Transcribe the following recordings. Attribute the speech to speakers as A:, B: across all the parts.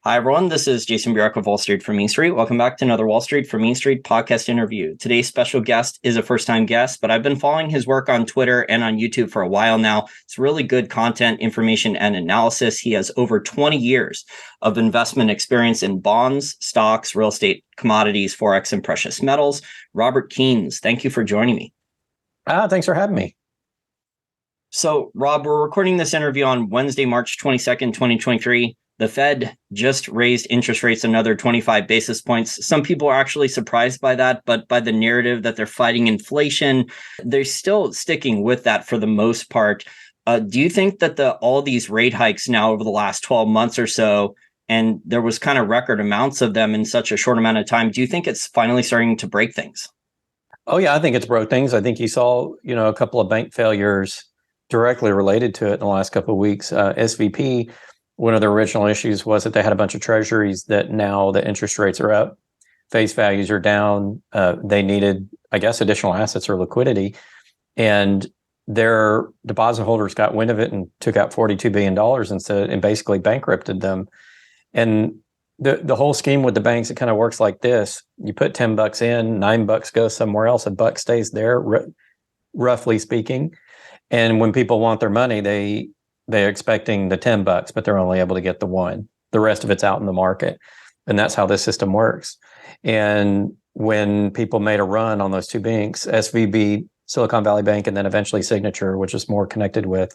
A: Hi, everyone. This is Jason Bjork of Wall Street from Main Street. Welcome back to another Wall Street from Main Street podcast interview. Today's special guest is a first-time guest, but I've been following his work on Twitter and on YouTube for a while now. It's really good content, information, and analysis. He has over 20 years of investment experience in bonds, stocks, real estate, commodities, forex, and precious metals. Robert Kientz, thank you for joining me.
B: Thanks for having me.
A: So, Rob, we're recording this interview on Wednesday, March 22nd, 2023. The Fed just raised interest rates another 25 basis points. Some people are actually surprised by that, but by the narrative that they're fighting inflation, they're still sticking with that for the most part. Do you think that all these rate hikes now over the last 12 months or so, and there was kind of record amounts of them in such a short amount of time, do you think it's finally starting to break things?
B: Oh, yeah, I think it's broke things. I think you saw, a couple of bank failures directly related to it in the last couple of weeks. SVP, one of the original issues was that they had a bunch of treasuries that now the interest rates are up, face values are down. They needed, I guess, additional assets or liquidity. And their deposit holders got wind of it and took out $42 billion and basically bankrupted them. And the whole scheme with the banks, it kind of works like this. You put $10 in, $9 goes somewhere else, $1 stays there, roughly speaking. And when people want their money, they're expecting the $10, but they're only able to get the $1. The rest of it's out in the market. And that's how this system works. And when people made a run on those two banks, SVB, Silicon Valley Bank, and then eventually Signature, which is more connected with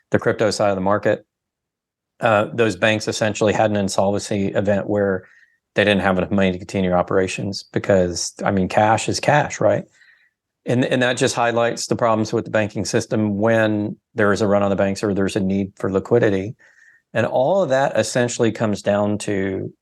B: the crypto side of the market, those banks essentially had an insolvency event where they didn't have enough money to continue operations because, cash is cash, right? And that just highlights the problems with the banking system when there is a run on the banks or there's a need for liquidity. And all of that essentially comes down to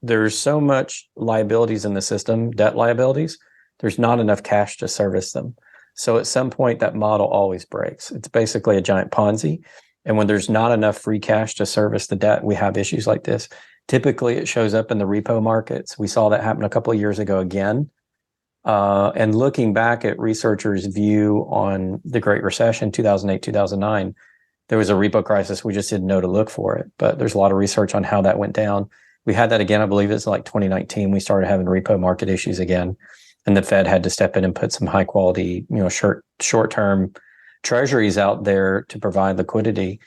B: there's so much liabilities in the system, debt liabilities, there's not enough cash to service them. So at some point, that model always breaks. It's basically a giant Ponzi. And when there's not enough free cash to service the debt, we have issues like this. Typically, it shows up in the repo markets. We saw that happen a couple of years ago again. And looking back at researchers' view on the Great Recession, 2008, 2009, there was a repo crisis. We just didn't know to look for it. But there's a lot of research on how that went down. We had that again, I believe it's like 2019. We started having repo market issues again. And the Fed had to step in and put some high quality, short-term treasuries out there to provide liquidity.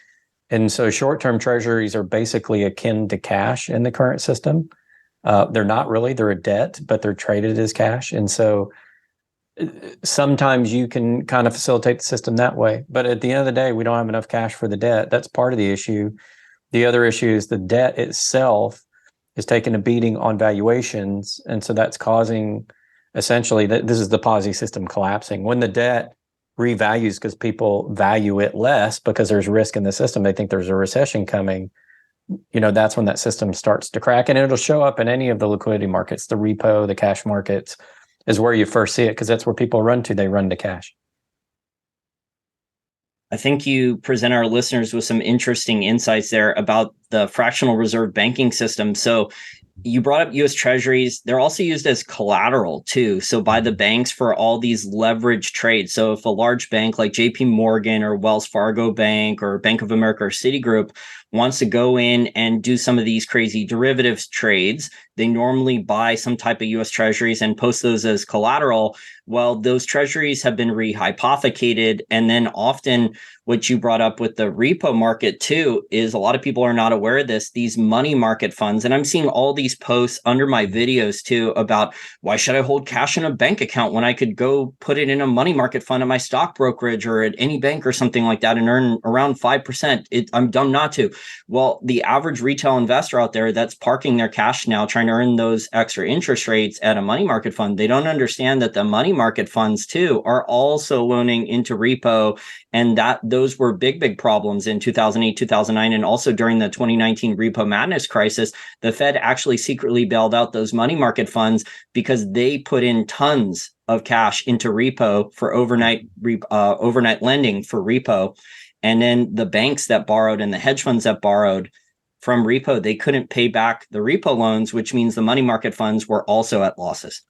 B: And so short-term treasuries are basically akin to cash in the current system. They're not really, they're a debt, but they're traded as cash. And so sometimes you can kind of facilitate the system that way. But at the end of the day, we don't have enough cash for the debt. That's part of the issue. The other issue is the debt itself is taking a beating on valuations. And so that's causing essentially this is the Ponzi system collapsing. When the debt revalues because people value it less because there's risk in the system, they think there's a recession coming. That's when that system starts to crack, and it'll show up in any of the liquidity markets. The repo, the cash markets is where you first see it because that's where people run to. They run to cash.
A: I think you present our listeners with some interesting insights there about the fractional reserve banking system. So you brought up U.S. Treasuries. They're also used as collateral too. So by the banks for all these leverage trades. So if a large bank like JP Morgan or Wells Fargo Bank or Bank of America or Citigroup wants to go in and do some of these crazy derivatives trades, they normally buy some type of U.S. Treasuries and post those as collateral. Well, those treasuries have been rehypothecated. And then often what you brought up with the repo market too is a lot of people are not aware of this, these money market funds. And I'm seeing all these posts under my videos too about why should I hold cash in a bank account when I could go put it in a money market fund at my stock brokerage or at any bank or something like that and earn around 5%. I'm dumb not to. Well, the average retail investor out there that's parking their cash now trying to earn those extra interest rates at a money market fund, they don't understand that the money market funds too are also loaning into repo, and that those were big problems in 2008, 2009, and also during the 2019 Repo Madness crisis. The Fed actually secretly bailed out those money market funds because they put in tons of cash into repo for overnight lending for repo. And then the banks that borrowed and the hedge funds that borrowed from repo, they couldn't pay back the repo loans, which means the money market funds were also at losses.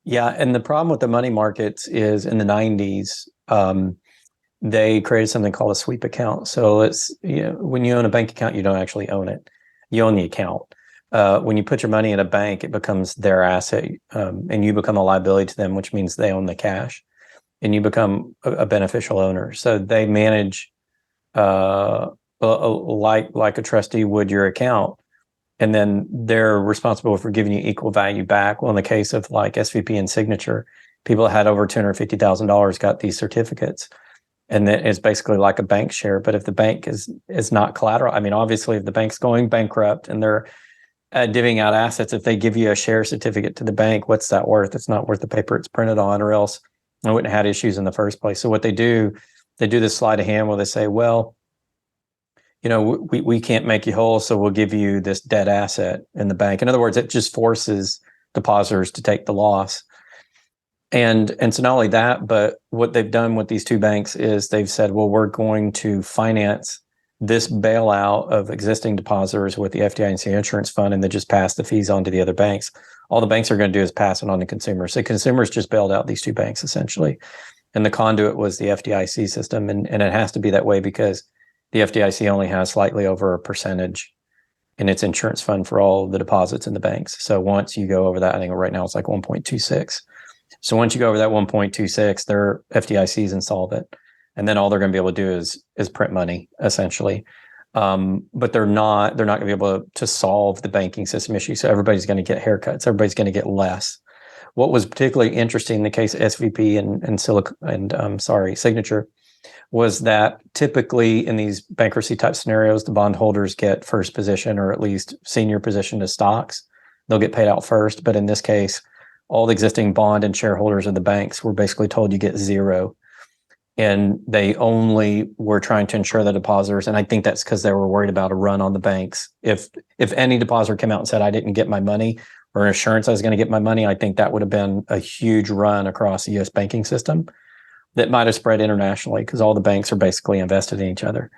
B: Yeah, and the problem with the money markets is in the 90s, they created something called a sweep account. So when you own a bank account, you don't actually own it. You own the account. When you put your money in a bank, it becomes their asset, and you become a liability to them, which means they own the cash, and you become a beneficial owner. So they manage like a trustee would your account, and then they're responsible for giving you equal value back. Well, in the case of like SVP and Signature, people that had over $250,000 got these certificates, and then it's basically like a bank share. But if the bank is not collateral, I mean, obviously, if the bank's going bankrupt and they're divvying out assets, if they give you a share certificate to the bank, what's that worth? It's not worth the paper it's printed on, or else I wouldn't have had issues in the first place. So what they do this sleight of hand where they say, well, we can't make you whole, so we'll give you this dead asset in the bank. In other words, it just forces depositors to take the loss. And so not only that, but what they've done with these two banks is they've said, well, we're going to finance this bailout of existing depositors with the FDIC insurance fund, and then just pass the fees on to the other banks. All the banks are going to do is pass it on to consumers. So consumers just bailed out these two banks essentially. And the conduit was the FDIC system. And it has to be that way because the FDIC only has slightly over a percentage in its insurance fund for all the deposits in the banks. So once you go over that, I think right now it's like 1.26. So once you go over that 1.26, their FDIC is insolvent. And then all they're going to be able to do is print money, essentially. But they're not going to be able to solve the banking system issue. So everybody's going to get haircuts. Everybody's going to get less. What was particularly interesting in the case of SVP and Signature was that typically in these bankruptcy type scenarios, the bondholders get first position, or at least senior position to stocks. They'll get paid out first. But in this case, all the existing bond and shareholders of the banks were basically told you get zero. And they only were trying to ensure the depositors, and I think that's because they were worried about a run on the banks. If any depositor came out and said, I didn't get my money, or an assurance I was going to get my money, I think that would have been a huge run across the U.S. banking system that might have spread internationally, because all the banks are basically invested in each other.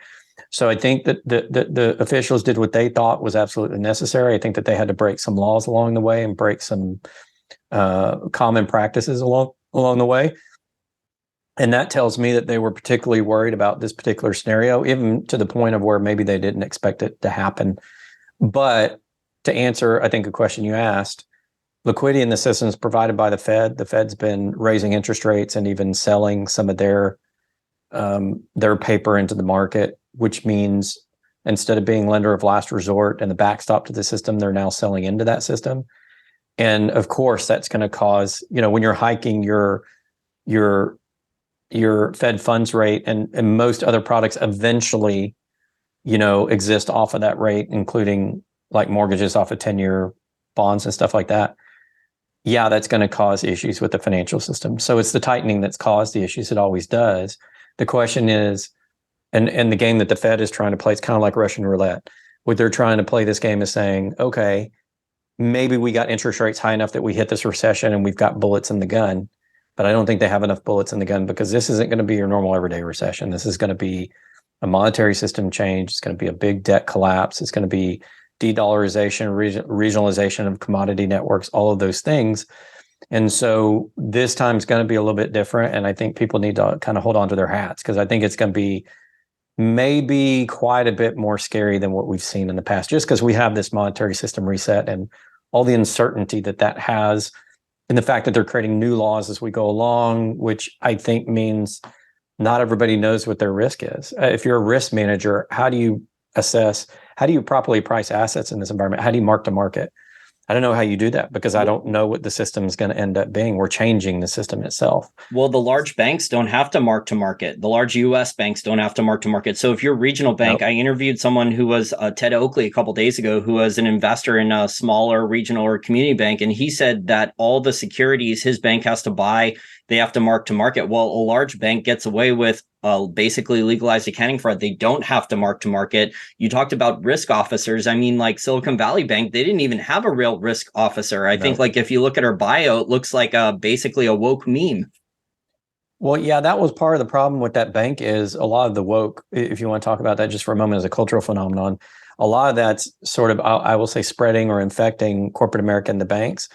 B: So I think that the officials did what they thought was absolutely necessary. I think that they had to break some laws along the way and break some common practices along the way. And that tells me that they were particularly worried about this particular scenario, even to the point of where maybe they didn't expect it to happen. But to answer, I think, a question you asked, liquidity in the system is provided by the Fed. The Fed's been raising interest rates and even selling some of their paper into the market, which means instead of being lender of last resort and the backstop to the system, they're now selling into that system. And of course, that's going to cause, when you're hiking your Fed funds rate and most other products eventually, exist off of that rate, including like mortgages off of 10-year bonds and stuff like that. Yeah, that's going to cause issues with the financial system. So it's the tightening that's caused the issues. It always does. The question is, and the game that the Fed is trying to play, it's kind of like Russian roulette. What they're trying to play this game is saying, okay, maybe we got interest rates high enough that we hit this recession and we've got bullets in the gun. But I don't think they have enough bullets in the gun, because this isn't going to be your normal everyday recession. This is going to be a monetary system change. It's going to be a big debt collapse. It's going to be de-dollarization, regionalization of commodity networks, all of those things. And so this time is going to be a little bit different. And I think people need to kind of hold on to their hats, because I think it's going to be maybe quite a bit more scary than what we've seen in the past, just because we have this monetary system reset and all the uncertainty that has. And the fact that they're creating new laws as we go along, which I think means not everybody knows what their risk is. If you're a risk manager, how do you assess, how do you properly price assets in this environment? How do you mark to market? I don't know how you do that, because I don't know what the system is going to end up being. We're changing the system itself.
A: Well, the large banks don't have to mark to market. The large U.S. banks don't have to mark to market. So if you're a regional bank, nope. I interviewed someone who was Ted Oakley a couple of days ago, who was an investor in a smaller regional or community bank. And he said that all the securities his bank has to buy, they have to mark to market. Well, a large bank gets away with basically legalized accounting fraud. They don't have to mark to market. You talked about risk officers. I mean, like Silicon Valley Bank, they didn't even have a real risk officer. I think like if you look at her bio, it looks like basically a woke meme.
B: Well, yeah, that was part of the problem with that bank is a lot of the woke, if you want to talk about that just for a moment as a cultural phenomenon, a lot of that's sort of, I will say, spreading or infecting corporate America and the banks.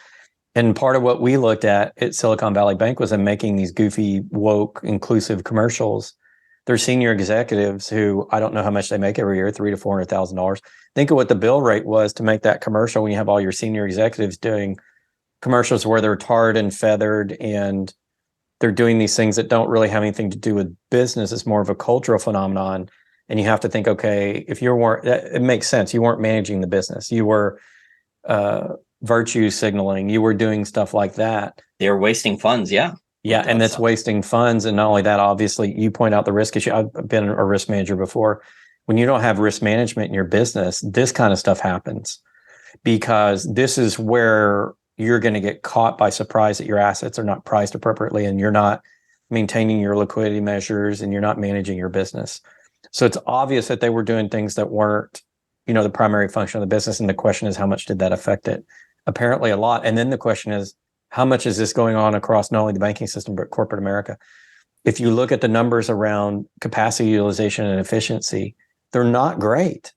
B: And part of what we looked at Silicon Valley Bank was in making these goofy, woke, inclusive commercials They're senior executives who I don't know how much they make every year, $300,000 to $400,000. Think of what the bill rate was to make that commercial when you have all your senior executives doing commercials where they're tarred and feathered and they're doing these things that don't really have anything to do with business. It's more of a cultural phenomenon. And you have to think, okay, if you weren't, it makes sense. You weren't managing the business. You were virtue signaling. You were doing stuff like that.
A: They're wasting funds. Yeah.
B: Yeah. And that's wasting funds. And not only that, obviously, you point out the risk issue. I've been a risk manager before. When you don't have risk management in your business, this kind of stuff happens because this is where you're going to get caught by surprise that your assets are not priced appropriately and you're not maintaining your liquidity measures and you're not managing your business. So it's obvious that they were doing things that weren't, the primary function of the business. And the question is, how much did that affect it? Apparently a lot. And then the question is, how much is this going on across not only the banking system, but corporate America? If you look at the numbers around capacity utilization and efficiency, they're not great.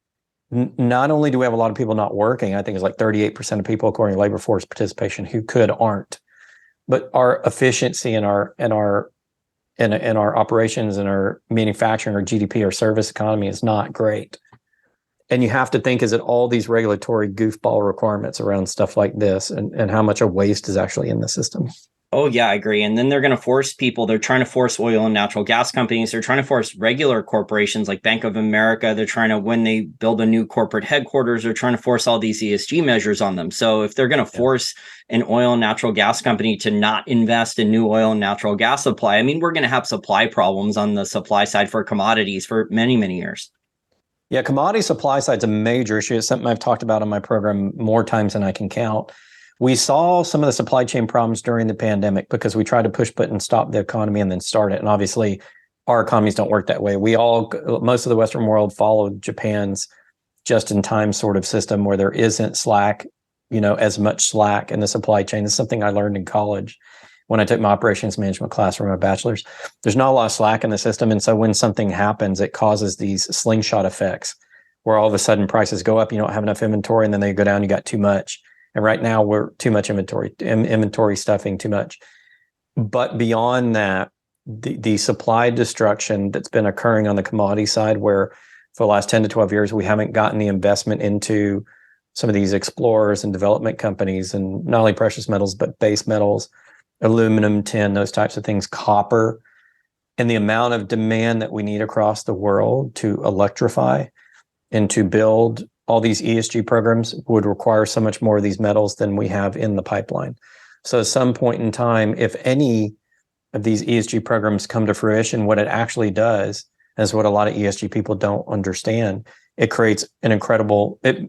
B: Not only do we have a lot of people not working, I think it's like 38% of people, according to labor force participation, who aren't, but our efficiency and our operations and our manufacturing, our GDP, our service economy is not great. And you have to think, is it all these regulatory goofball requirements around stuff like this and how much a waste is actually in the system?
A: Oh, yeah, I agree. And then they're going to force people. They're trying to force oil and natural gas companies. They're trying to force regular corporations like Bank of America. They're trying to, when they build a new corporate headquarters, they're trying to force all these ESG measures on them. So if they're going to force an oil and natural gas company to not invest in new oil and natural gas supply, I mean, we're going to have supply problems on the supply side for commodities for many, many years.
B: Yeah, commodity supply side is a major issue. It's something I've talked about on my program more times than I can count. We saw some of the supply chain problems during the pandemic because we tried to push button, stop the economy, and then start it. And obviously, our economies don't work that way. Most of the Western world followed Japan's just-in-time sort of system where there isn't slack, as much slack in the supply chain. It's something I learned in college when I took my operations management class for my bachelor's. There's not a lot of slack in the system. And so when something happens, it causes these slingshot effects where all of a sudden prices go up, you don't have enough inventory, and then they go down, you got too much. And right now we're too much inventory stuffing too much. But beyond that, the supply destruction that's been occurring on the commodity side, where for the last 10 to 12 years, we haven't gotten the investment into some of these explorers and development companies, and not only precious metals, but base metals, aluminum, tin, those types of things, copper, and the amount of demand that we need across the world to electrify and to build all these ESG programs would require so much more of these metals than we have in the pipeline. So at some point in time, if any of these ESG programs come to fruition, what it actually does, is what a lot of ESG people don't understand, it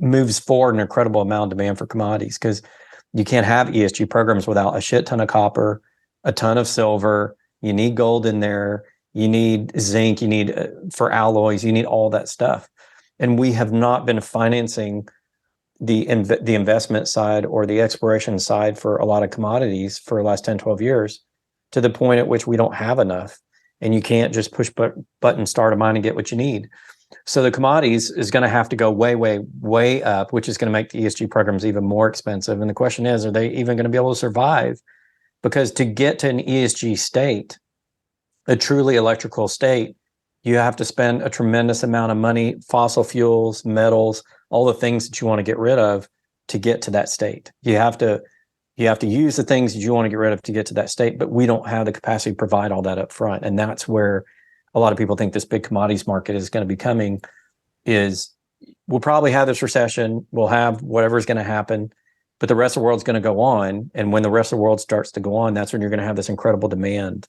B: moves forward an incredible amount of demand for commodities, because you can't have ESG programs without a shit ton of copper, a ton of silver, you need gold in there, you need zinc, you need for alloys, you need all that stuff. And we have not been financing the investment side or the exploration side for a lot of commodities for the last 10, 12 years, to the point at which we don't have enough. And you can't just push button, start a mine and get what you need. So the commodities is going to have to go way, way, way up, which is going to make the ESG programs even more expensive. And the question is, are they even going to be able to survive? Because to get to an ESG state, a truly electrical state, you have to spend a tremendous amount of money, fossil fuels, metals, all the things that you want to get rid of to get to that state. You have to use the things that you want to get rid of to get to that state, but we don't have the capacity to provide all that up front. And that's where a lot of people think this big commodities market is going to be coming. Is we'll probably have this recession, we'll have whatever's going to happen, but the rest of the world's going to go on. And when the rest of the world starts to go on, that's when you're going to have this incredible demand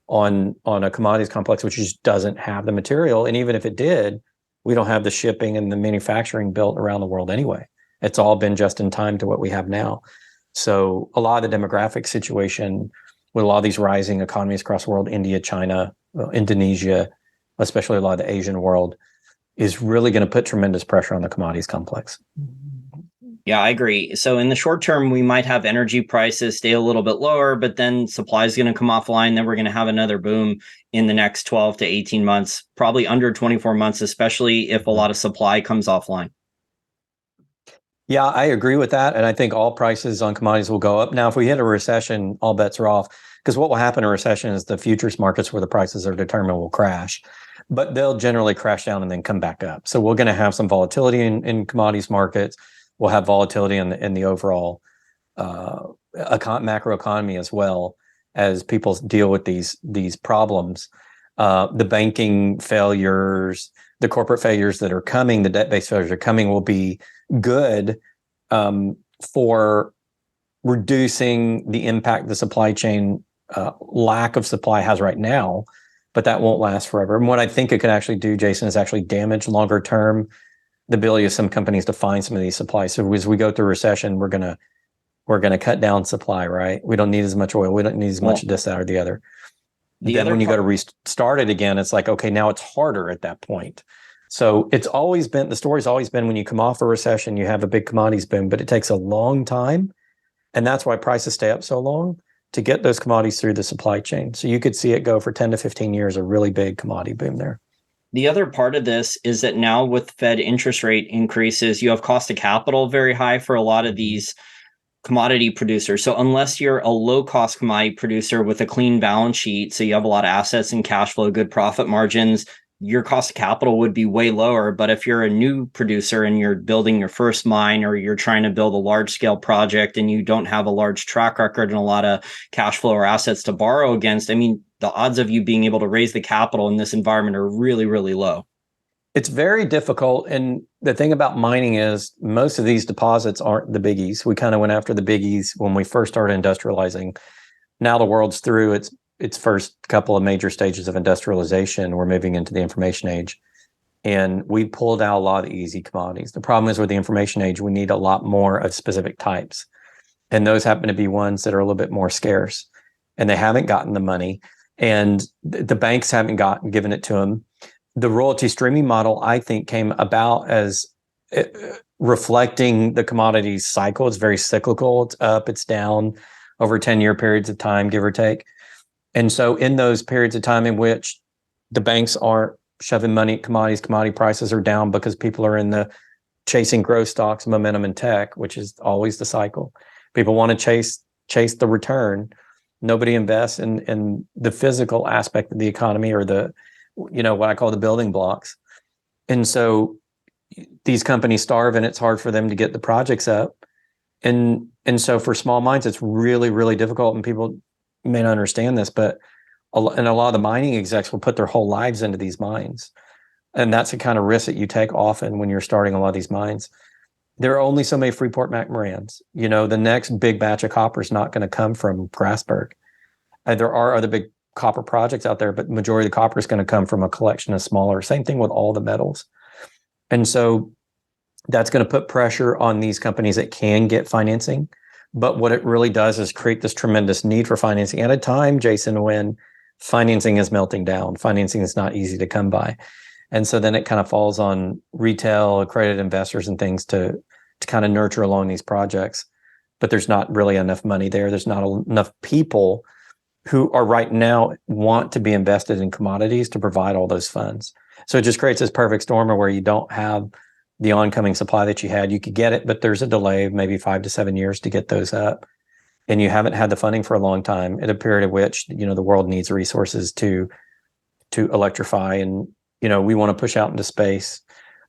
B: on a commodities complex, which just doesn't have the material. And even if it did, we don't have the shipping and the manufacturing built around the world anyway. It's all been just in time to what we have now. So a lot of the demographic situation with a lot of these rising economies across the world, India, China, Indonesia, especially a lot of the Asian world, is really going to put tremendous pressure on the commodities complex.
A: Yeah, I agree. So in the short term, we might have energy prices stay a little bit lower, but then supply is going to come offline. Then we're going to have another boom in the next 12 to 18 months, probably under 24 months, especially if a lot of supply comes offline.
B: Yeah, I agree with that. And I think all prices on commodities will go up. Now, if we hit a recession, all bets are off, because what will happen in a recession is the futures markets where the prices are determined will crash. but they'll generally crash down and then come back up. So we're going to have some volatility in commodities markets. We'll have volatility in the overall macro economy as well as people deal with these problems. The banking failures, the corporate failures that are coming, the debt-based failures are coming will be good for reducing the impact the supply chain lack of supply has right now, but that won't last forever. And what I think it could actually do, Jason, is actually damage longer term the ability of some companies to find some of these supplies. So as we go through recession, we're gonna cut down supply, right? We don't need as much oil. We don't need as much this, that, or the other. Then when you go to restart it again, it's like, okay, now it's harder at that point. So the story's always been when you come off a recession, you have a big commodities boom, but it takes a long time. And that's why prices stay up so long, to get those commodities through the supply chain. So you could see it go for 10 to 15 years, a really big commodity boom there.
A: The other part of this is that now with Fed interest rate increases, you have cost of capital very high for a lot of these commodity producers. So unless you're a low cost commodity producer with a clean balance sheet, so you have a lot of assets and cash flow, good profit margins, your cost of capital would be way lower. But if you're a new producer and you're building your first mine, or you're trying to build a large scale project and you don't have a large track record and a lot of cash flow or assets to borrow against, I mean, the odds of you being able to raise the capital in this environment are really, really low.
B: It's very difficult. And the thing about mining is most of these deposits aren't the biggies. We kind of went after the biggies when we first started industrializing. Now the world's through its first couple of major stages of industrialization. We're moving into the information age. And we pulled out a lot of the easy commodities. The problem is with the information age, we need a lot more of specific types. And those happen to be ones that are a little bit more scarce. And they haven't gotten the money. And the banks haven't given it to them. The royalty streaming model, I think, came about as reflecting the commodities cycle. It's very cyclical. It's up, it's down over 10-year periods of time, give or take. And so in those periods of time in which the banks aren't shoving money at commodities, commodity prices are down because people are in the chasing growth stocks, momentum, and tech, which is always the cycle. People want to chase the return. Nobody invests in the physical aspect of the economy, or what I call the building blocks. And so these companies starve, and it's hard for them to get the projects up. And so for small mines, it's really, really difficult. And people may not understand this, but a lot of the mining execs will put their whole lives into these mines. And that's the kind of risk that you take often when you're starting a lot of these mines. There are only so many Freeport-McMorans. The next big batch of copper is not going to come from Grasberg. There are other big copper projects out there, but the majority of the copper is going to come from a collection of smaller. Same thing with all the metals. And so that's going to put pressure on these companies that can get financing. But what it really does is create this tremendous need for financing at a time, Jason, when financing is melting down. Financing is not easy to come by. And so then it kind of falls on retail, accredited investors and things to kind of nurture along these projects. But there's not really enough money there. There's not enough people who are right now want to be invested in commodities to provide all those funds. So it just creates this perfect storm where you don't have the oncoming supply that you had. You could get it, but there's a delay of maybe 5 to 7 years to get those up. And you haven't had the funding for a long time at a period at which, the world needs resources to electrify. And, we want to push out into space.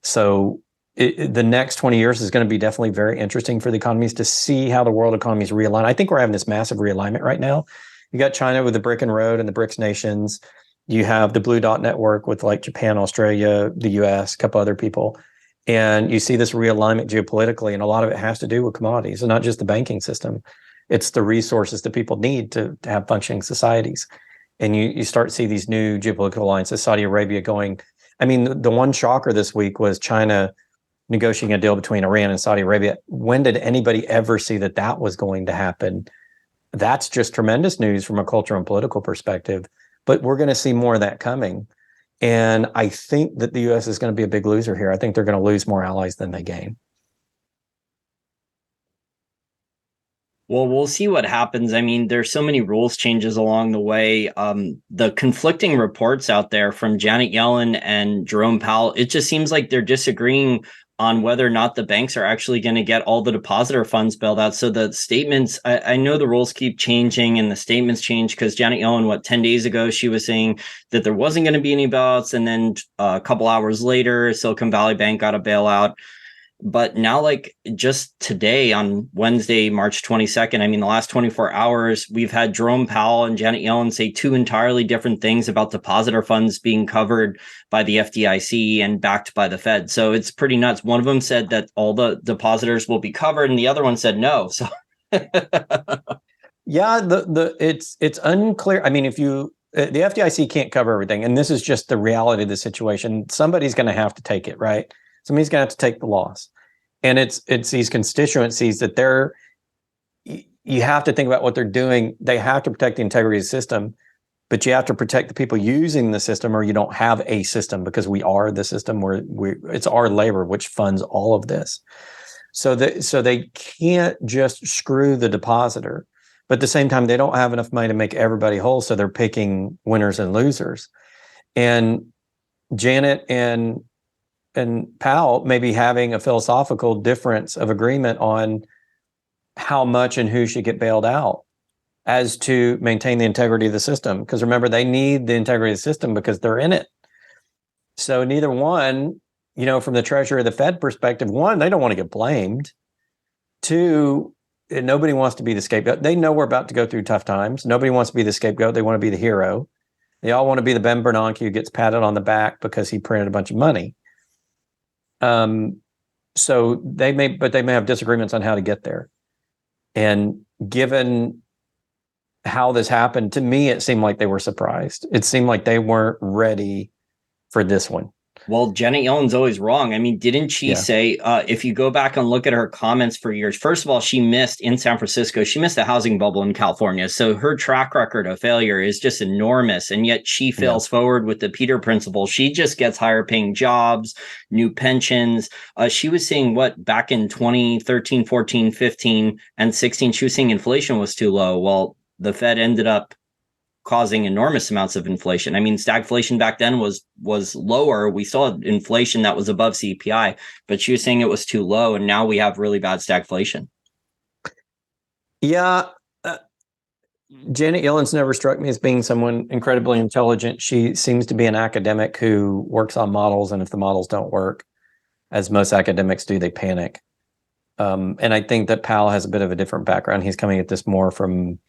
B: So the next 20 years is going to be definitely very interesting for the economies to see how the world economies realign. I think we're having this massive realignment right now. You got China with the Brick and Road and the BRICS nations. You have the Blue Dot Network with like Japan, Australia, the US, a couple other people. And you see this realignment geopolitically, and a lot of it has to do with commodities, and not just the banking system. It's the resources that people need to have functioning societies. And you start to see these new geopolitical alliances, Saudi Arabia going. I mean, the one shocker this week was China negotiating a deal between Iran and Saudi Arabia. When did anybody ever see that was going to happen? That's just tremendous news from a cultural and political perspective. But we're going to see more of that coming. And I think that the U.S. is going to be a big loser here. I think they're going to lose more allies than they gain.
A: Well, we'll see what happens. I mean, there's so many rules changes along the way. The conflicting reports out there from Janet Yellen and Jerome Powell, it just seems like they're disagreeing on whether or not the banks are actually going to get all the depositor funds bailed out. So the statements, I know the rules keep changing and the statements change, because Janet Yellen, 10 days ago, she was saying that there wasn't going to be any bailouts. And then a couple hours later, Silicon Valley Bank got a bailout. But now, like just today on Wednesday, March 22nd, I mean, the last 24 hours, we've had Jerome Powell and Janet Yellen say two entirely different things about depositor funds being covered by the FDIC and backed by the Fed. So it's pretty nuts. One of them said that all the depositors will be covered, and the other one said no. So
B: yeah, it's unclear. I mean, if the FDIC can't cover everything, and this is just the reality of the situation, somebody's going to have to take it, right? Somebody's going to have to take the loss. And it's these constituencies that you have to think about what they're doing. They have to protect the integrity of the system, but you have to protect the people using the system, or you don't have a system, because we are the system where it's our labor which funds all of this. So they can't just screw the depositor, but at the same time, they don't have enough money to make everybody whole. So they're picking winners and losers. And Janet and Powell may be having a philosophical difference of agreement on how much and who should get bailed out as to maintain the integrity of the system. Because remember, they need the integrity of the system because they're in it. So neither one, from the Treasury or the Fed perspective, one, they don't want to get blamed. Two, nobody wants to be the scapegoat. They know we're about to go through tough times. Nobody wants to be the scapegoat. They want to be the hero. They all want to be the Ben Bernanke who gets patted on the back because he printed a bunch of money. So they may have disagreements on how to get there. And given how this happened, to me, it seemed like they were surprised. It seemed like they weren't ready for this one.
A: Well, Janet Yellen's always wrong. I mean, didn't she say, if you go back and look at her comments for years, first of all, she missed in San Francisco, she missed the housing bubble in California. So her track record of failure is just enormous. And yet she fails forward with the Peter principle. She just gets higher paying jobs, new pensions. She was saying back in 2013, 14, 15, and 16, she was saying inflation was too low. Well, the Fed ended up causing enormous amounts of inflation. I mean, stagflation back then was lower. We saw inflation that was above CPI, but she was saying it was too low, and now we have really bad stagflation.
B: Yeah. Janet Yellen's never struck me as being someone incredibly intelligent. She seems to be an academic who works on models, and if the models don't work, as most academics do, they panic. And I think that Powell has a bit of a different background. He's coming at this more from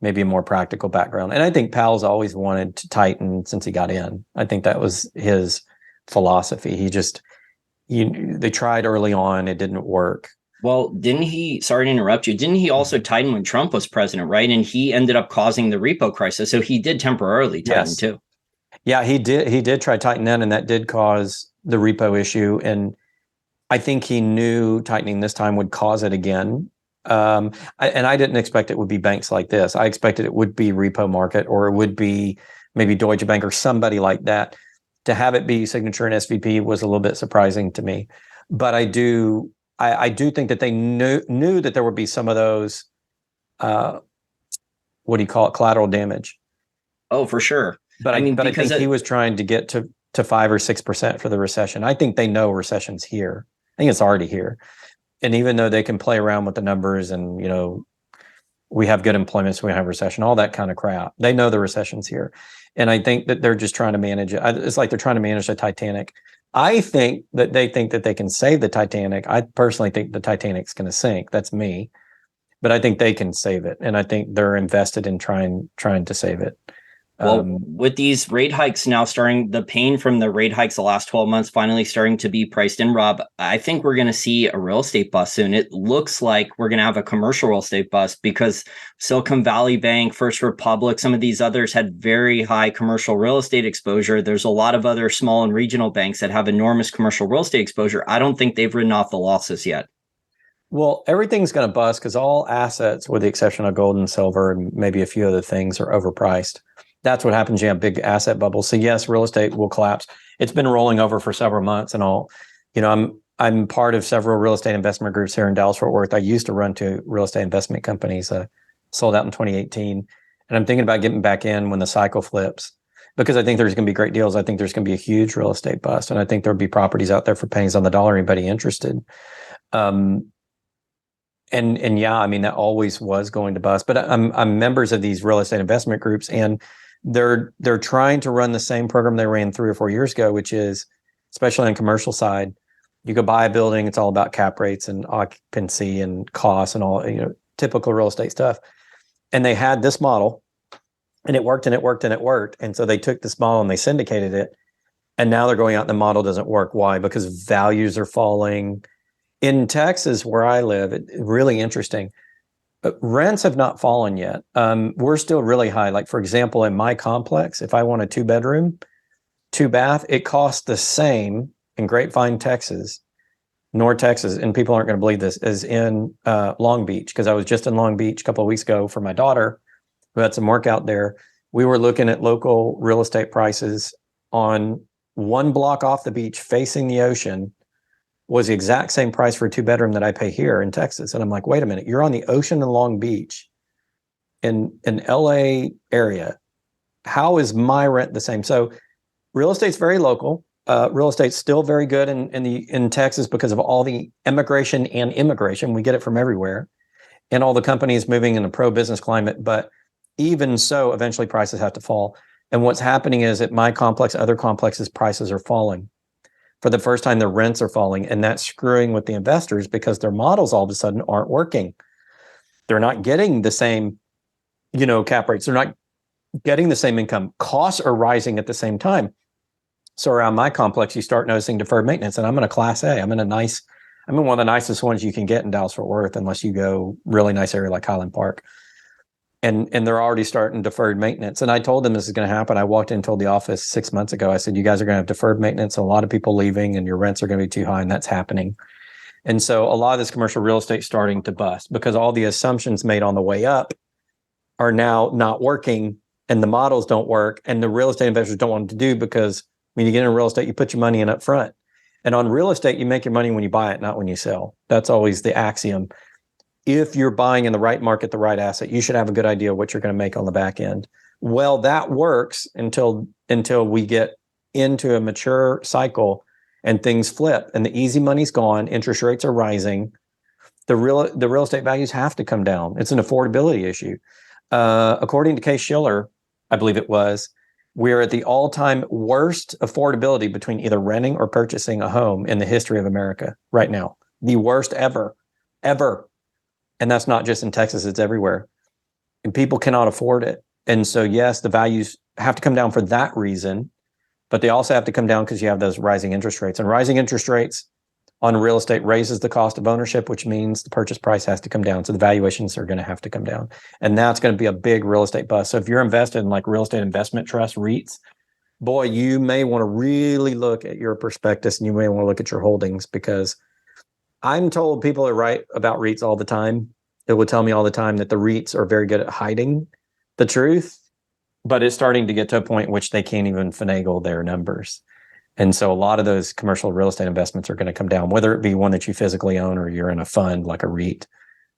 B: maybe a more practical background. And I think Powell's always wanted to tighten since he got in. I think that was his philosophy. They tried early on, it didn't work.
A: Well, sorry to interrupt you, didn't he also tighten when Trump was president, right? And he ended up causing the repo crisis. So he did temporarily tighten too.
B: Yeah, he did try to tighten then, and that did cause the repo issue. And I think he knew tightening this time would cause it again. And I didn't expect it would be banks like this. I expected it would be repo market, or it would be maybe Deutsche Bank or somebody like that. To have it be Signature and SVP was a little bit surprising to me. But I do think that they knew that there would be some of those, what do you call it, collateral damage.
A: Oh, for sure.
B: But I think he was trying to get to 5 or 6% for the recession. I think they know recession's here. I think it's already here. And even though they can play around with the numbers and, we have good employment, so we have recession, all that kind of crap, they know the recession's here. And I think that they're just trying to manage it. It's like they're trying to manage the Titanic. I think that they think that they can save the Titanic. I personally think the Titanic's going to sink. That's me. But I think they can save it. And I think they're invested in trying to save it.
A: Well, with these rate hikes now starting, the pain from the rate hikes the last 12 months finally starting to be priced in, Rob, I think we're going to see a real estate bust soon. It looks like we're going to have a commercial real estate bust because Silicon Valley Bank, First Republic, some of these others had very high commercial real estate exposure. There's a lot of other small and regional banks that have enormous commercial real estate exposure. I don't think they've written off the losses yet.
B: Well, everything's going to bust because all assets, with the exception of gold and silver and maybe a few other things, are overpriced. That's what happens. You have big asset bubbles. So yes, real estate will collapse. It's been rolling over for several months and all. I'm part of several real estate investment groups here in Dallas-Fort Worth. I used to run 2 real estate investment companies, sold out in 2018. And I'm thinking about getting back in when the cycle flips. because I think there's going to be great deals. I think there's going to be a huge real estate bust, and I think there'll be properties out there for pennies on the dollar. Anybody interested? And yeah, I mean, that always was going to bust. But I'm members of these real estate investment groups, and they're trying to run the same program they ran 3 or 4 years ago, which is, especially on the commercial side, you go buy a building, it's all about cap rates and occupancy and costs and all, typical real estate stuff. And they had this model, and it worked and it worked and it worked. And so they took this model and they syndicated it. And now they're going out and the model doesn't work. Why? Because values are falling. In Texas, where I live, really interesting. Rents have not fallen yet. We're still really high. Like, for example, in my complex, if I want a 2-bedroom, 2-bath, it costs the same in Grapevine, Texas, North Texas, and people aren't going to believe this, as in Long Beach, because I was just in Long Beach a couple of weeks ago for my daughter, who had some work out there. We were looking at local real estate prices on one block off the beach facing the ocean was the exact same price for a 2-bedroom that I pay here in Texas. And I'm like, wait a minute, you're on the ocean in Long Beach in an LA area. How is my rent the same? So real estate's very local. Real estate's still very good in Texas because of all the immigration and immigration. We get it from everywhere, and all the companies moving in a pro-business climate. But even so, eventually prices have to fall. And what's happening is at my complex, other complexes, prices are falling. For the first time, the rents are falling, and that's screwing with the investors because their models all of a sudden aren't working. They're not getting the same, cap rates. They're not getting the same income. Costs are rising at the same time. So around my complex, you start noticing deferred maintenance, and I'm in a Class A. I'm in one of the nicest ones you can get in Dallas-Fort Worth, unless you go really nice area like Highland Park. And they're already starting deferred maintenance. And I told them this is going to happen. I walked in and told the office 6 months ago, I said, you guys are going to have deferred maintenance, a lot of people leaving, and your rents are going to be too high, and that's happening. And so a lot of this commercial real estate is starting to bust because all the assumptions made on the way up are now not working, and the models don't work, and the real estate investors don't want to do, because when you get in real estate, you put your money in up front. And on real estate, you make your money when you buy it, not when you sell. That's always the axiom. If you're buying in the right market, the right asset, you should have a good idea what you're going to make on the back end. Well, that works until we get into a mature cycle and things flip and the easy money's gone, interest rates are rising. The real estate values have to come down. It's an affordability issue. According to Case Shiller, I believe it was, we're at the all-time worst affordability between either renting or purchasing a home in the history of America right now. The worst ever. And that's not just in Texas, it's everywhere. And people cannot afford it. And so, yes, the values have to come down for that reason, but they also have to come down because you have those rising interest rates. And rising interest rates on real estate raises the cost of ownership, which means the purchase price has to come down. So the valuations are going to have to come down. And that's going to be a big real estate bust. So if you're invested in like real estate investment trust, REITs, boy, you may want to really look at your prospectus, and you may want to look at your holdings, because I'm told people are right about REITs all the time. It would tell me all the time that the REITs are very good at hiding the truth, but it's starting to get to a point in which they can't even finagle their numbers. And so a lot of those commercial real estate investments are going to come down, whether it be one that you physically own or you're in a fund like a REIT.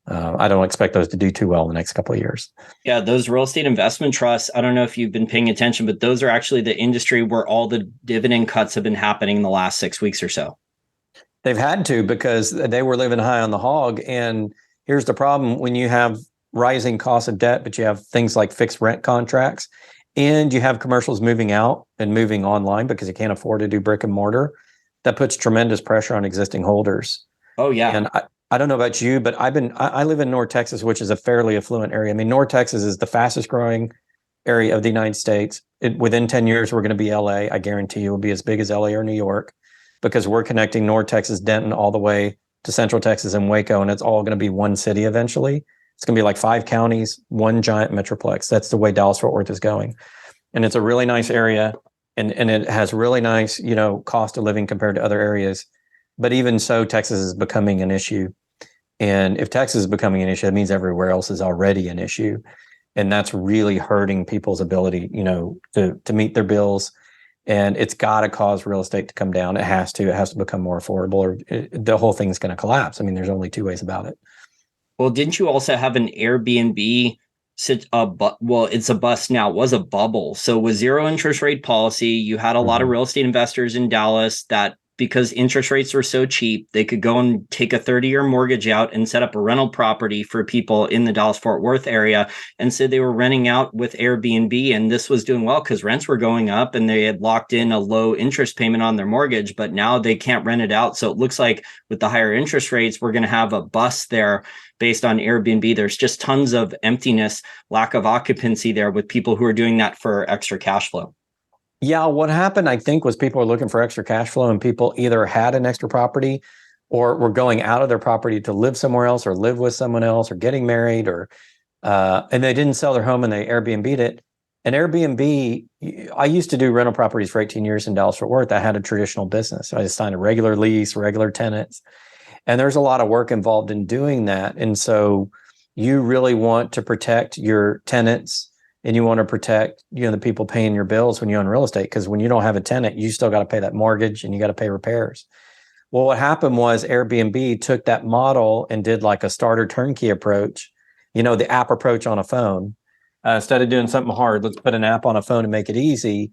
B: I don't expect those to do too well in the next couple of years.
A: Yeah, those real estate investment trusts, I don't know if you've been paying attention, but those are actually the industry where all the dividend cuts have been happening in the last 6 weeks or so.
B: They've had to, because they were living high on the hog. And here's the problem: when you have rising costs of debt, but you have things like fixed rent contracts, and you have commercials moving out and moving online because you can't afford to do brick and mortar, that puts tremendous pressure on existing holders.
A: Oh, yeah.
B: And I don't know about you, but I live in North Texas, which is a fairly affluent area. I mean, North Texas is the fastest growing area of the United States. Within 10 years, we're going to be LA. I guarantee you, it will be as big as LA or New York, because we're connecting North Texas, Denton, all the way to Central Texas and Waco, and it's all going to be one city eventually. It's going to be like 5 counties, one giant metroplex. That's the way Dallas-Fort Worth is going. And it's a really nice area, and it has really nice, cost of living compared to other areas. But even so, Texas is becoming an issue. And if Texas is becoming an issue, that means everywhere else is already an issue. And that's really hurting people's ability, to meet their bills. And it's got to cause real estate to come down. It has to become more affordable, or the whole thing's going to collapse. I mean, there's only 2 ways about it.
A: Well, didn't you also have an Airbnb well, it's a bust now. It was a bubble. So with zero interest rate policy, you had a lot of real estate investors in Dallas that, because interest rates were so cheap, they could go and take a 30-year mortgage out and set up a rental property for people in the Dallas-Fort Worth area. And so they were renting out with Airbnb, and this was doing well because rents were going up and they had locked in a low interest payment on their mortgage, but now they can't rent it out. So it looks like with the higher interest rates, we're going to have a bust there based on Airbnb. There's just tons of emptiness, lack of occupancy there with people who are doing that for extra cash flow.
B: Yeah, what happened, I think, was people were looking for extra cash flow, and people either had an extra property or were going out of their property to live somewhere else or live with someone else or getting married, or and they didn't sell their home and they Airbnb'd it. And Airbnb, I used to do rental properties for 18 years in Dallas-Fort Worth. I had a traditional business. So I just signed a regular lease, regular tenants. And there's a lot of work involved in doing that. And so you really want to protect your tenants, and you want to protect, the people paying your bills when you own real estate, because when you don't have a tenant, you still got to pay that mortgage and you got to pay repairs. Well, what happened was Airbnb took that model and did like a starter turnkey approach, the app approach on a phone. Instead of doing something hard, let's put an app on a phone and make it easy,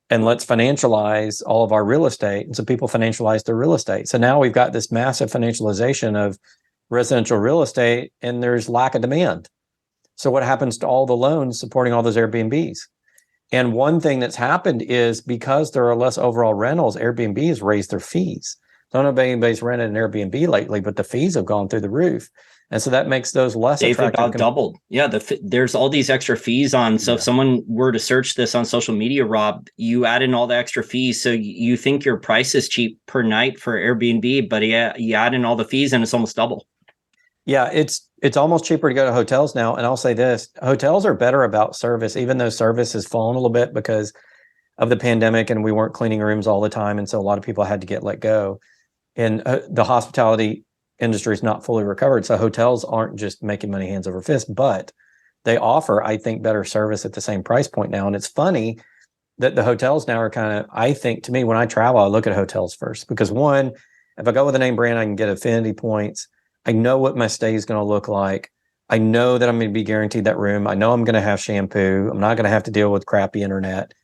B: and let's financialize all of our real estate. And so people financialize their real estate. So now we've got this massive financialization of residential real estate, and there's lack of demand. So what happens to all the loans supporting all those Airbnbs? And one thing that's happened is, because there are less overall rentals, Airbnb has raised their fees. I don't know if anybody's rented an Airbnb lately, but the fees have gone through the roof. And so that makes those less attractive.
A: They've about doubled. Yeah, there's all these extra fees on. So if someone were to search this on social media, Rob, you add in all the extra fees. So you think your price is cheap per night for Airbnb, but you add in all the fees and it's almost double.
B: Yeah, it's almost cheaper to go to hotels now. And I'll say this, hotels are better about service, even though service has fallen a little bit because of the pandemic and we weren't cleaning rooms all the time. And so a lot of people had to get let go. And the hospitality industry is not fully recovered. So hotels aren't just making money hands over fist, but they offer, I think, better service at the same price point now. And it's funny that the hotels now are kind of, I think, to me, when I travel, I look at hotels first, because one, if I go with a name brand, I can get affinity points. I know what my stay is going to look like. I know that I'm going to be guaranteed that room. I know I'm going to have shampoo. I'm not going to have to deal with crappy internet.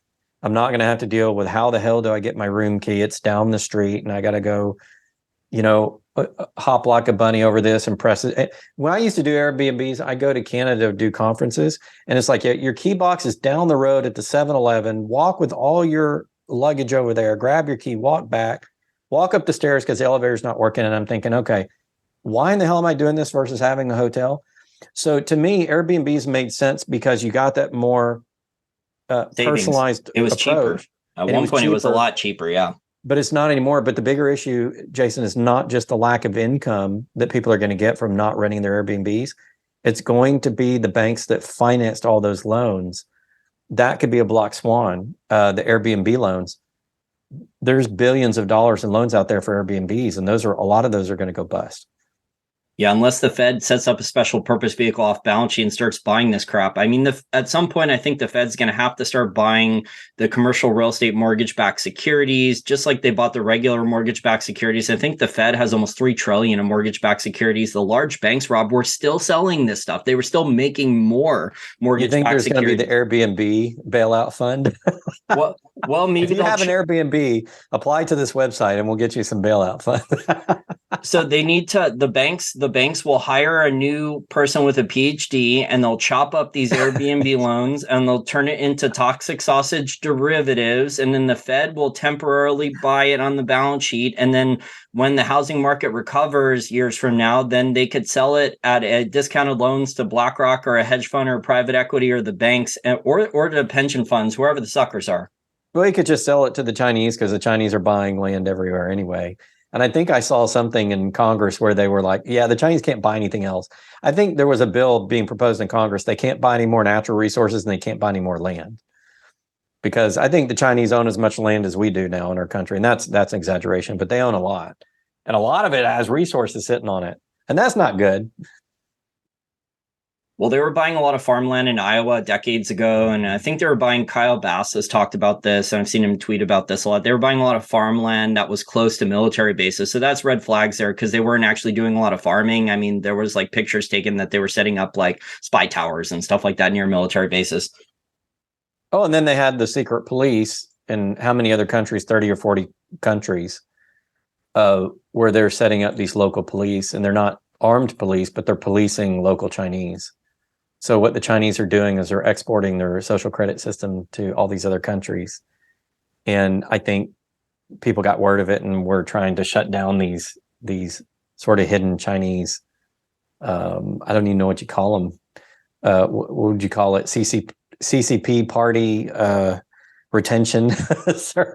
B: I'm not going to have to deal with how the hell do I get my room key? It's down the street and I got to go, hop like a bunny over this and press it. When I used to do Airbnbs, I go to Canada to do conferences, and it's like your key box is down the road at the 7-Eleven. Walk with all your luggage over there, grab your key, walk back, walk up the stairs because the elevator's not working. And I'm thinking, okay, why in the hell am I doing this versus having a hotel? So to me, Airbnbs made sense because you got that more personalized
A: It was
B: approach.
A: cheaper. At one point, it was a lot cheaper, yeah.
B: But it's not anymore. But the bigger issue, Jason, is not just the lack of income that people are going to get from not renting their Airbnbs. It's going to be the banks that financed all those loans. That could be a black swan, the Airbnb loans. There's billions of dollars in loans out there for Airbnbs, and a lot of those are going to go bust.
A: Yeah, unless the Fed sets up a special purpose vehicle off balance sheet and starts buying this crap. I mean, at some point, I think the Fed's going to have to start buying the commercial real estate mortgage-backed securities, just like they bought the regular mortgage-backed securities. I think the Fed has almost $3 trillion in mortgage-backed securities. The large banks, Rob, were still selling this stuff. They were still making more mortgage-backed securities.
B: You think there's going to be the Airbnb bailout fund?
A: Well, maybe
B: if you have an Airbnb, apply to this website and we'll get you some bailout fund.
A: So they need to, the banks will hire a new person with a PhD, and they'll chop up these Airbnb loans and they'll turn it into toxic sausage derivatives. And then the Fed will temporarily buy it on the balance sheet. And then when the housing market recovers years from now, then they could sell it at a discounted loans to BlackRock or a hedge fund or private equity or the banks or to pension funds, wherever the suckers are.
B: Well, you could just sell it to the Chinese because the Chinese are buying land everywhere anyway. And I think I saw something in Congress where they were like, yeah, the Chinese can't buy anything else. I think there was a bill being proposed in Congress. They can't buy any more natural resources and they can't buy any more land. Because I think the Chinese own as much land as we do now in our country. And that's an exaggeration, but they own a lot. And a lot of it has resources sitting on it. And that's not good.
A: Well, they were buying a lot of farmland in Iowa decades ago, and I think they were buying. Kyle Bass has talked about this, and I've seen him tweet about this a lot. They were buying a lot of farmland that was close to military bases, so that's red flags there because they weren't actually doing a lot of farming. I mean, there was like pictures taken that they were setting up like spy towers and stuff like that near military bases.
B: Oh, and then they had the secret police in how many other countries? 30 or 40 countries, where they're setting up these local police, and they're not armed police, but they're policing local Chinese. So what the Chinese are doing is they're exporting their social credit system to all these other countries. And I think people got word of it and were trying to shut down these sort of hidden Chinese. I don't even know what you call them. What would you call it? CCP party retention.